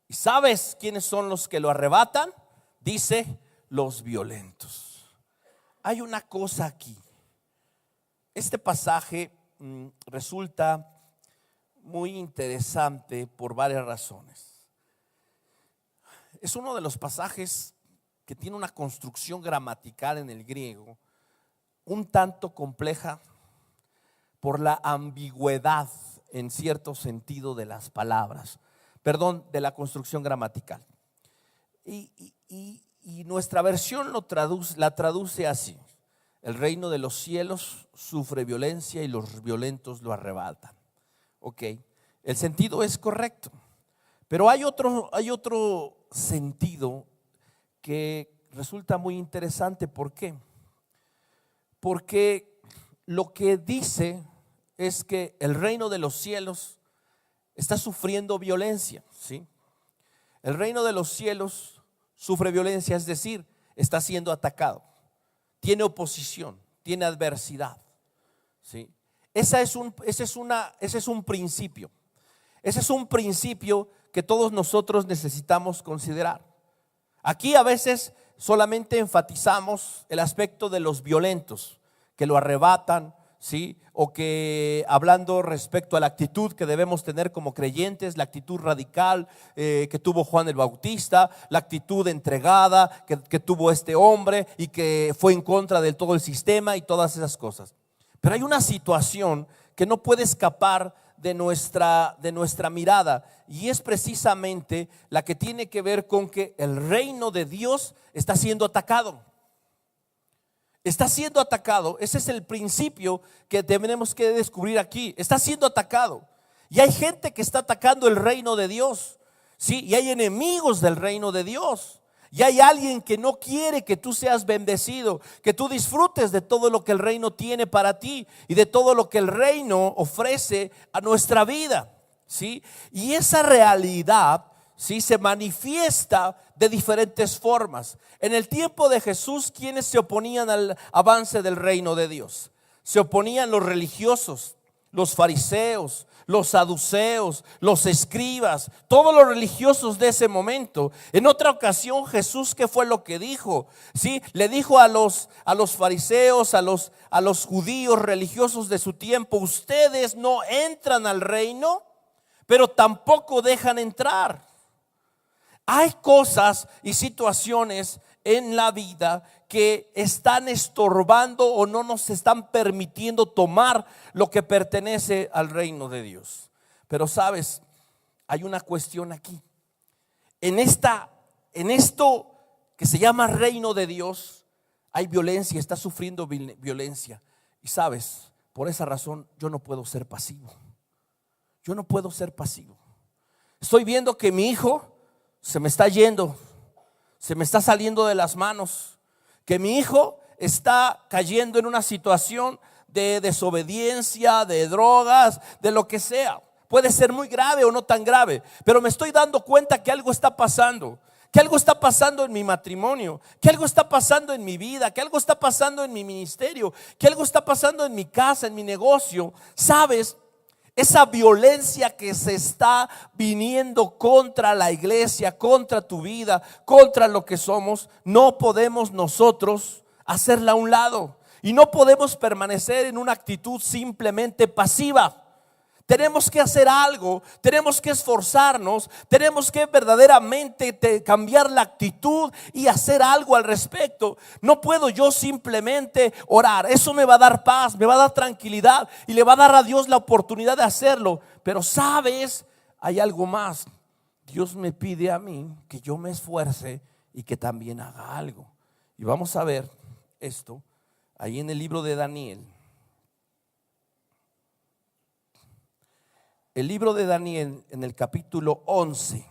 ¿Y sabes quiénes son los que lo arrebatan? Dice: los violentos. Hay una cosa aquí. Este pasaje resulta muy interesante por varias razones. Es uno de los pasajes que tiene una construcción gramatical en el griego un tanto compleja por la ambigüedad en cierto sentido de las palabras, de la construcción gramatical. Y nuestra versión la traduce así: el reino de los cielos sufre violencia y los violentos lo arrebatan. Ok, el sentido es correcto, pero hay otro sentido que resulta muy interesante. ¿Por qué? Porque lo que dice es que el reino de los cielos está sufriendo violencia, ¿sí? El reino de los cielos sufre violencia, es decir, está siendo atacado. Tiene oposición, tiene adversidad, ¿sí? Ese es un principio. Ese es un principio que todos nosotros necesitamos considerar. Aquí a veces solamente enfatizamos el aspecto de los violentos, que lo arrebatan, ¿sí? O que, hablando respecto a la actitud que debemos tener como creyentes, la actitud radical que tuvo Juan el Bautista, la actitud entregada que tuvo este hombre y que fue en contra de todo el sistema y todas esas cosas. Pero hay una situación que no puede escapar de nuestra mirada, y es precisamente la que tiene que ver con que el reino de Dios está siendo atacado. Está siendo atacado. Ese es el principio que tenemos que descubrir aquí. Está siendo atacado. Y hay gente que está atacando el reino de Dios, ¿sí? Y hay enemigos del reino de Dios. Y hay alguien que no quiere que tú seas bendecido, que tú disfrutes de todo lo que el reino tiene para ti y de todo lo que el reino ofrece a nuestra vida, ¿sí? Y esa realidad, ¿sí?, se manifiesta de diferentes formas. En el tiempo de Jesús, ¿quiénes se oponían al avance del reino de Dios? Se oponían los religiosos, los fariseos, los saduceos, los escribas, todos los religiosos de ese momento. En otra ocasión, Jesús, ¿qué fue lo que dijo? ¿Sí? Le dijo a los fariseos, a los judíos religiosos de su tiempo: ustedes no entran al reino, pero tampoco dejan entrar. Hay cosas y situaciones en la vida que están estorbando o no nos están permitiendo tomar lo que pertenece al reino de Dios. Pero sabes, hay una cuestión aquí. En esto que se llama reino de Dios, hay violencia, está sufriendo violencia. Y sabes, por esa razón yo no puedo ser pasivo. Yo no puedo ser pasivo. Estoy viendo que mi hijo se me está yendo, se me está saliendo de las manos, que mi hijo está cayendo en una situación de desobediencia, de drogas, de lo que sea. Puede ser muy grave o no tan grave, pero me estoy dando cuenta que algo está pasando. Que algo está pasando en mi matrimonio, que algo está pasando en mi vida, que algo está pasando en mi ministerio, que algo está pasando en mi casa, en mi negocio. ¿Sabes? Esa violencia que se está viniendo contra la iglesia, contra tu vida, contra lo que somos, no podemos nosotros hacerla a un lado. Y no podemos permanecer en una actitud simplemente pasiva. Tenemos que hacer algo, tenemos que esforzarnos, tenemos que verdaderamente cambiar la actitud y hacer algo al respecto. No puedo yo simplemente orar, eso me va a dar paz, me va a dar tranquilidad y le va a dar a Dios la oportunidad de hacerlo. Pero sabes, hay algo más. Dios me pide a mí que yo me esfuerce y que también haga algo. Y vamos a ver esto ahí en el libro de Daniel. El libro de Daniel en el capítulo 11.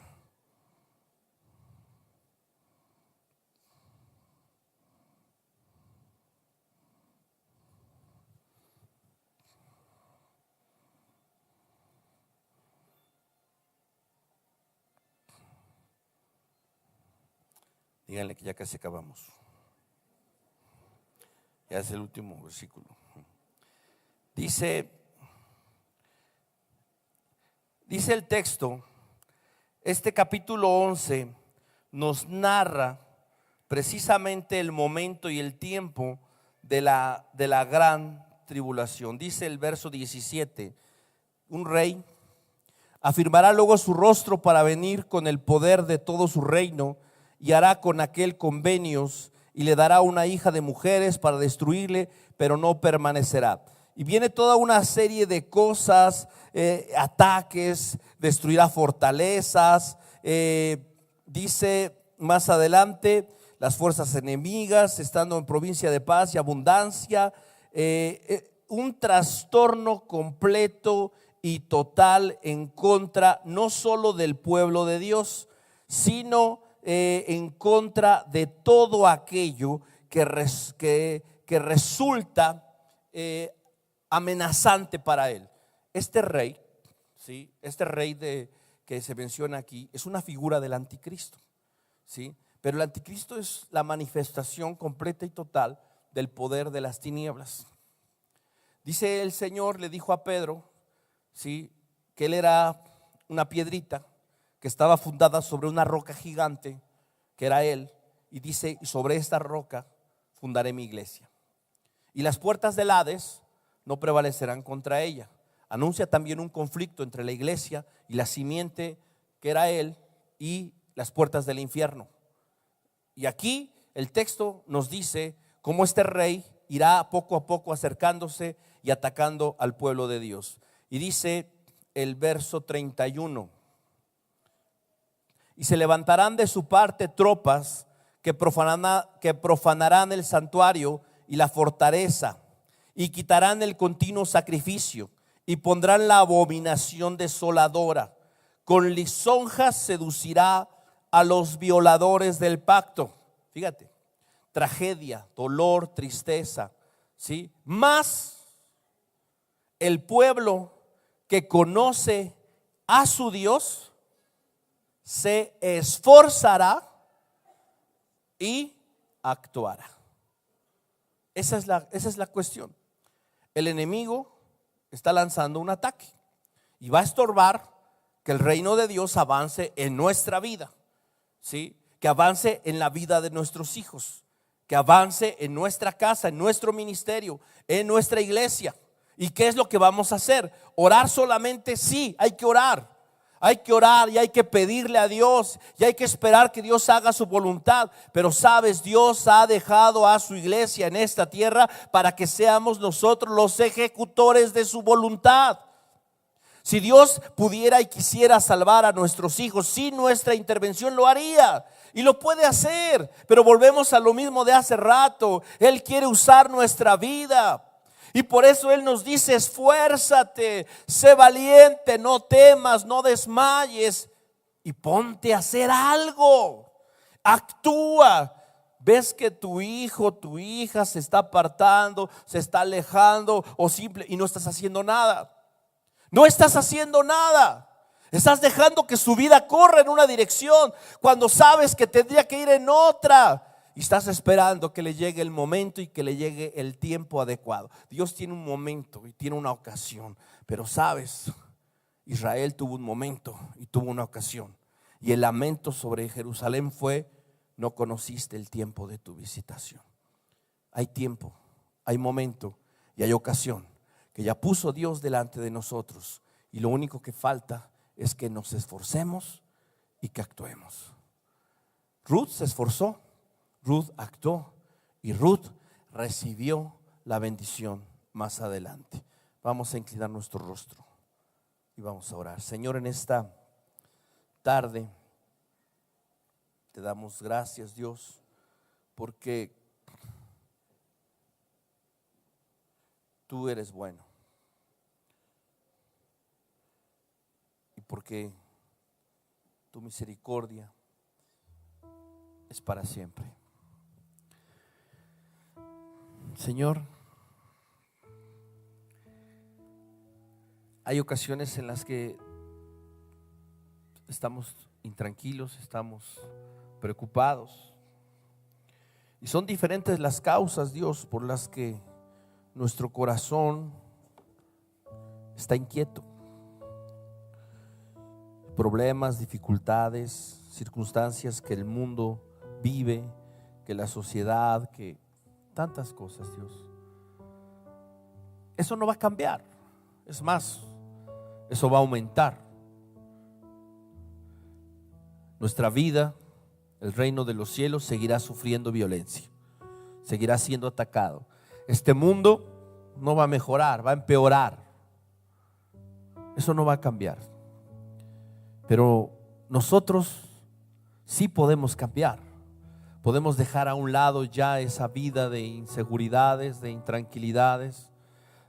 Díganle que ya casi acabamos. Ya es el último versículo. Dice el texto, este capítulo 11 nos narra precisamente el momento y el tiempo de la gran tribulación. Dice el verso 17, un rey afirmará luego su rostro para venir con el poder de todo su reino y hará con aquel convenios y le dará una hija de mujeres para destruirle, pero no permanecerá. Y viene toda una serie de cosas, ataques, destruirá fortalezas. Dice más adelante, las fuerzas enemigas, estando en provincia de paz y abundancia. Un trastorno completo y total en contra, no solo del pueblo de Dios, sino en contra de todo aquello que resulta amenazante para él. Este rey, ¿sí? Este rey que se menciona aquí es una figura del anticristo, ¿sí? Pero el anticristo es la manifestación completa y total del poder de las tinieblas. Dice el Señor, le dijo a Pedro, ¿sí?, que él era una piedrita que estaba fundada sobre una roca gigante, que era él, y dice, sobre esta roca fundaré mi iglesia. Y las puertas del Hades no prevalecerán contra ella. Anuncia también un conflicto entre la iglesia y la simiente que era él y las puertas del infierno. Y aquí el texto nos dice cómo este rey irá poco a poco acercándose y atacando al pueblo de Dios. Y dice el verso 31: y se levantarán de su parte tropas que profanarán el santuario y la fortaleza, y quitarán el continuo sacrificio, y pondrán la abominación desoladora. Con lisonjas seducirá a los violadores del pacto. Fíjate, tragedia, dolor, tristeza, ¿sí? Más el pueblo que conoce a su Dios se esforzará y actuará. Esa es la cuestión. El enemigo está lanzando un ataque y va a estorbar que el reino de Dios avance en nuestra vida, ¿sí? Que avance en la vida de nuestros hijos, que avance en nuestra casa, en nuestro ministerio, en nuestra iglesia. ¿Y qué es lo que vamos a hacer? ¿Orar solamente? Sí, hay que orar. Hay que orar y hay que pedirle a Dios y hay que esperar que Dios haga su voluntad. Pero sabes, Dios ha dejado a su iglesia en esta tierra para que seamos nosotros los ejecutores de su voluntad. Si Dios pudiera y quisiera salvar a nuestros hijos sin nuestra intervención, lo haría. Y lo puede hacer. Pero volvemos a lo mismo de hace rato. Él quiere usar nuestra vida. Y por eso Él nos dice: esfuérzate, sé valiente, no temas, no desmayes y ponte a hacer algo. Actúa. Ves que tu hijo, tu hija se está apartando, se está alejando y no estás haciendo nada. No estás haciendo nada. Estás dejando que su vida corra en una dirección cuando sabes que tendría que ir en otra. Y estás esperando que le llegue el momento y que le llegue el tiempo adecuado. Dios tiene un momento y tiene una ocasión. Pero sabes, Israel tuvo un momento y tuvo una ocasión. Y el lamento sobre Jerusalén fue: no conociste el tiempo de tu visitación. Hay tiempo, hay momento y hay ocasión que ya puso Dios delante de nosotros. Y lo único que falta es que nos esforcemos y que actuemos. Ruth se esforzó. Ruth actuó y Ruth recibió la bendición más adelante. Vamos a inclinar nuestro rostro y vamos a orar. Señor, en esta tarde te damos gracias, Dios, porque tú eres bueno y porque tu misericordia es para siempre. Señor, hay ocasiones en las que estamos intranquilos, estamos preocupados, y son diferentes las causas, Dios, por las que nuestro corazón está inquieto. Problemas, dificultades, circunstancias que el mundo vive, que la sociedad, que tantas cosas, Dios. Eso no va a cambiar. Es más, eso va a aumentar. Nuestra vida, el reino de los cielos, seguirá sufriendo violencia, seguirá siendo atacado. Este mundo no va a mejorar, va a empeorar. Eso no va a cambiar. Pero nosotros sí podemos cambiar. Podemos dejar a un lado ya esa vida de inseguridades, de intranquilidades.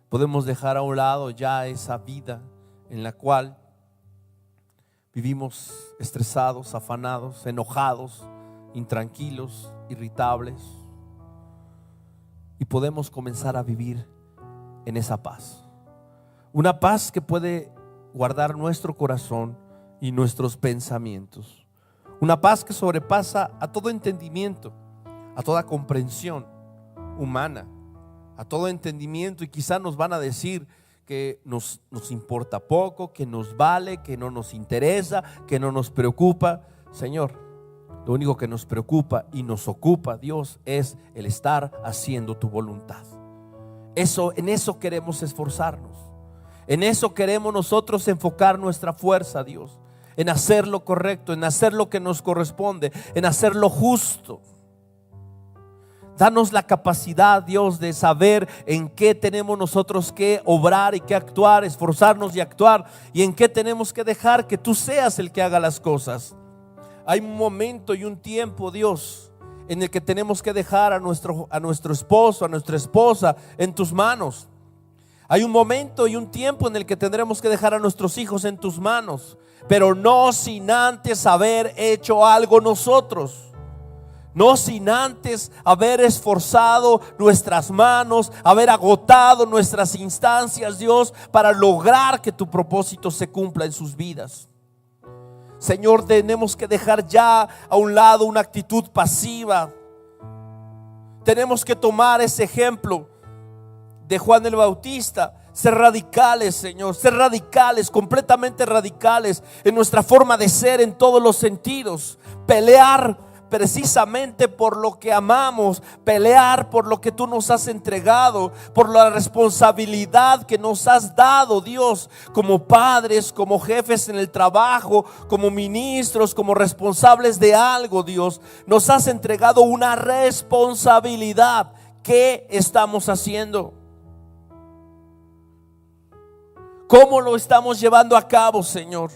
Podemos dejar a un lado ya esa vida en la cual vivimos estresados, afanados, enojados, intranquilos, irritables. Y podemos comenzar a vivir en esa paz. Una paz que puede guardar nuestro corazón y nuestros pensamientos. Una paz que sobrepasa a todo entendimiento, a toda comprensión humana, a todo entendimiento. Y quizá nos van a decir que nos importa poco, que nos vale, que no nos interesa, que no nos preocupa. Señor, lo único que nos preocupa y nos ocupa, Dios, es el estar haciendo tu voluntad. En eso queremos esforzarnos. En eso queremos nosotros enfocar nuestra fuerza, Dios. En hacer lo correcto, en hacer lo que nos corresponde, en hacer lo justo. Danos la capacidad, Dios, de saber en qué tenemos nosotros que obrar y que actuar, esforzarnos y actuar, y en qué tenemos que dejar que tú seas el que haga las cosas. Hay un momento y un tiempo, Dios, en el que tenemos que dejar a nuestro esposo, a nuestra esposa en tus manos. Hay un momento y un tiempo en el que tendremos que dejar a nuestros hijos en tus manos, pero no sin antes haber hecho algo nosotros. No sin antes haber esforzado nuestras manos, haber agotado nuestras instancias, Dios, para lograr que tu propósito se cumpla en sus vidas. Señor, tenemos que dejar ya a un lado una actitud pasiva. Tenemos que tomar ese ejemplo de Juan el Bautista, ser radicales, Señor, ser radicales, completamente radicales en nuestra forma de ser en todos los sentidos, pelear precisamente por lo que amamos, pelear por lo que tú nos has entregado, por la responsabilidad que nos has dado, Dios, como padres, como jefes en el trabajo, como ministros, como responsables de algo, Dios. Nos has entregado una responsabilidad. ¿Qué estamos haciendo? ¿Cómo lo estamos llevando a cabo, Señor?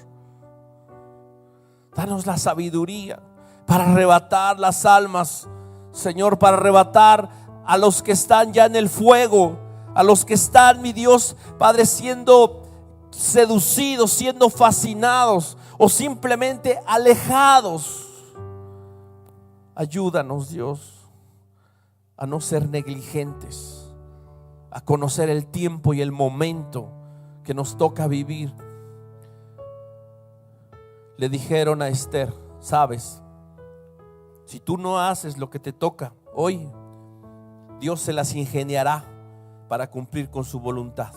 Danos la sabiduría para arrebatar las almas, Señor, para arrebatar a los que están ya en el fuego, a los que están, mi Dios, Padre, siendo seducidos, siendo fascinados o simplemente alejados. Ayúdanos, Dios, a no ser negligentes, a conocer el tiempo y el momento que nos toca vivir. Le dijeron a Esther: sabes, si tú no haces lo que te toca hoy, Dios se las ingeniará para cumplir con su voluntad.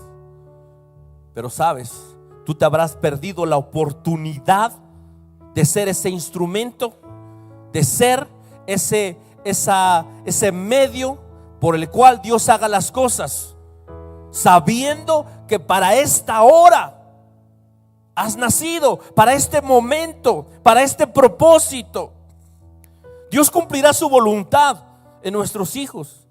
Pero sabes, tú te habrás perdido la oportunidad de ser ese instrumento, de ser ese medio por el cual Dios haga las cosas, sabiendo que para esta hora has nacido, para este momento, para este propósito. Dios cumplirá su voluntad en nuestros hijos,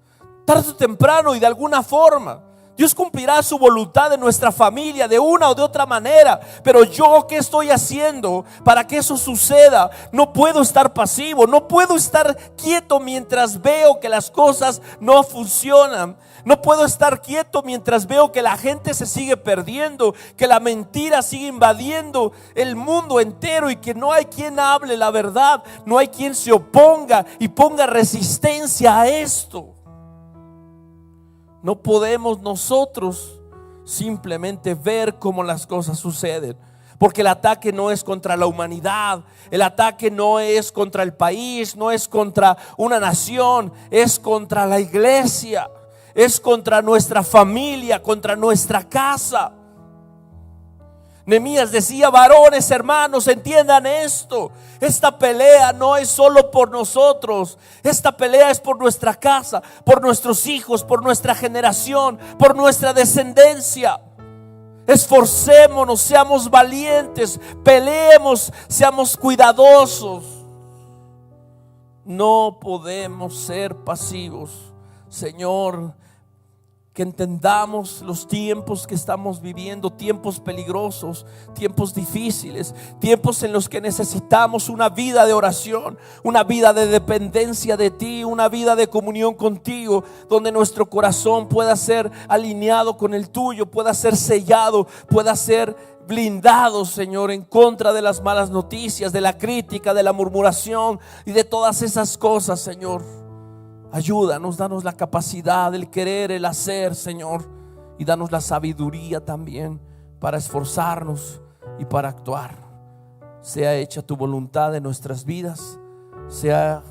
tarde o temprano y de alguna forma. Dios cumplirá su voluntad en nuestra familia de una o de otra manera. Pero yo, ¿qué estoy haciendo para que eso suceda? No puedo estar pasivo, no puedo estar quieto mientras veo que las cosas no funcionan. No puedo estar quieto mientras veo que la gente se sigue perdiendo, que la mentira sigue invadiendo el mundo entero y que no hay quien hable la verdad, no hay quien se oponga y ponga resistencia a esto. No podemos nosotros simplemente ver cómo las cosas suceden, porque el ataque no es contra la humanidad, el ataque no es contra el país, no es contra una nación, es contra la iglesia, es contra nuestra familia, contra nuestra casa. Nehemías decía: varones, hermanos, entiendan esto. Esta pelea no es solo por nosotros. Esta pelea es por nuestra casa, por nuestros hijos, por nuestra generación, por nuestra descendencia. Esforcémonos, seamos valientes, peleemos, seamos cuidadosos. No podemos ser pasivos, Señor. Que entendamos los tiempos que estamos viviendo, tiempos peligrosos, tiempos difíciles, tiempos en los que necesitamos una vida de oración, una vida de dependencia de ti, una vida de comunión contigo, donde nuestro corazón pueda ser alineado con el tuyo, pueda ser sellado, pueda ser blindado, Señor, en contra de las malas noticias, de la crítica, de la murmuración y de todas esas cosas, Señor. Ayúdanos, danos la capacidad, el querer, el hacer, Señor, y danos la sabiduría también para esforzarnos y para actuar. Sea hecha tu voluntad en nuestras vidas, sea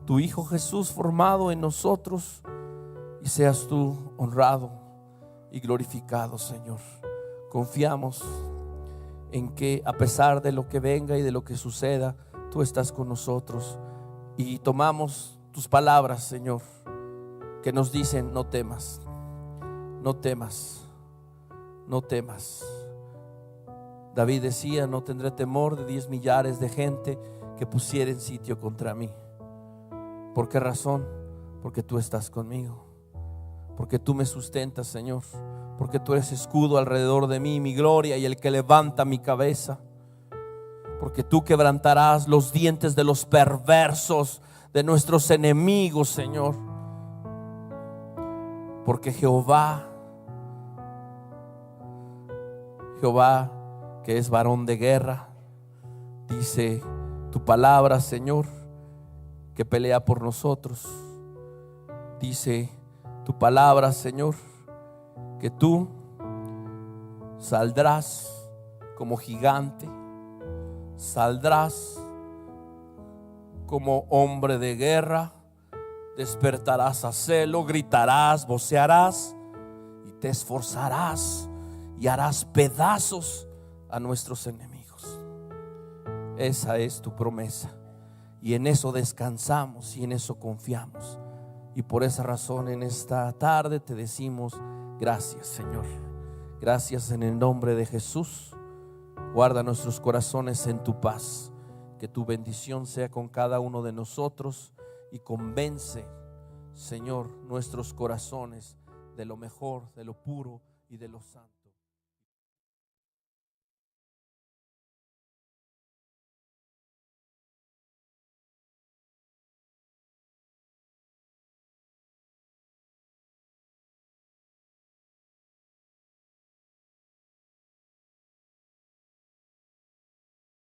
tu Hijo Jesús formado en nosotros y seas tú honrado y glorificado, Señor. Confiamos en que a pesar de lo que venga y de lo que suceda, tú estás con nosotros, y tomamos tus palabras, Señor, que nos dicen: no temas, no temas, no temas. David decía: no tendré temor de 10 millares de gente que pusieren sitio contra mí. ¿Por qué razón? Porque tú estás conmigo, porque tú me sustentas, Señor, porque tú eres escudo alrededor de mí, mi gloria y el que levanta mi cabeza, porque tú quebrantarás los dientes de los perversos, de nuestros enemigos, Señor. Porque Jehová, que es varón de guerra, dice tu palabra, Señor, que pelea por nosotros. Dice tu palabra, Señor, que tú saldrás como gigante, saldrás como hombre de guerra, despertarás a celo, gritarás, vocearás y te esforzarás y harás pedazos a nuestros enemigos. Esa es tu promesa y en eso descansamos y en eso confiamos. Y por esa razón en esta tarde te decimos gracias, Señor. Gracias en el nombre de Jesús. Guarda nuestros corazones en tu paz. Que tu bendición sea con cada uno de nosotros y convence, Señor, nuestros corazones de lo mejor, de lo puro y de lo santo.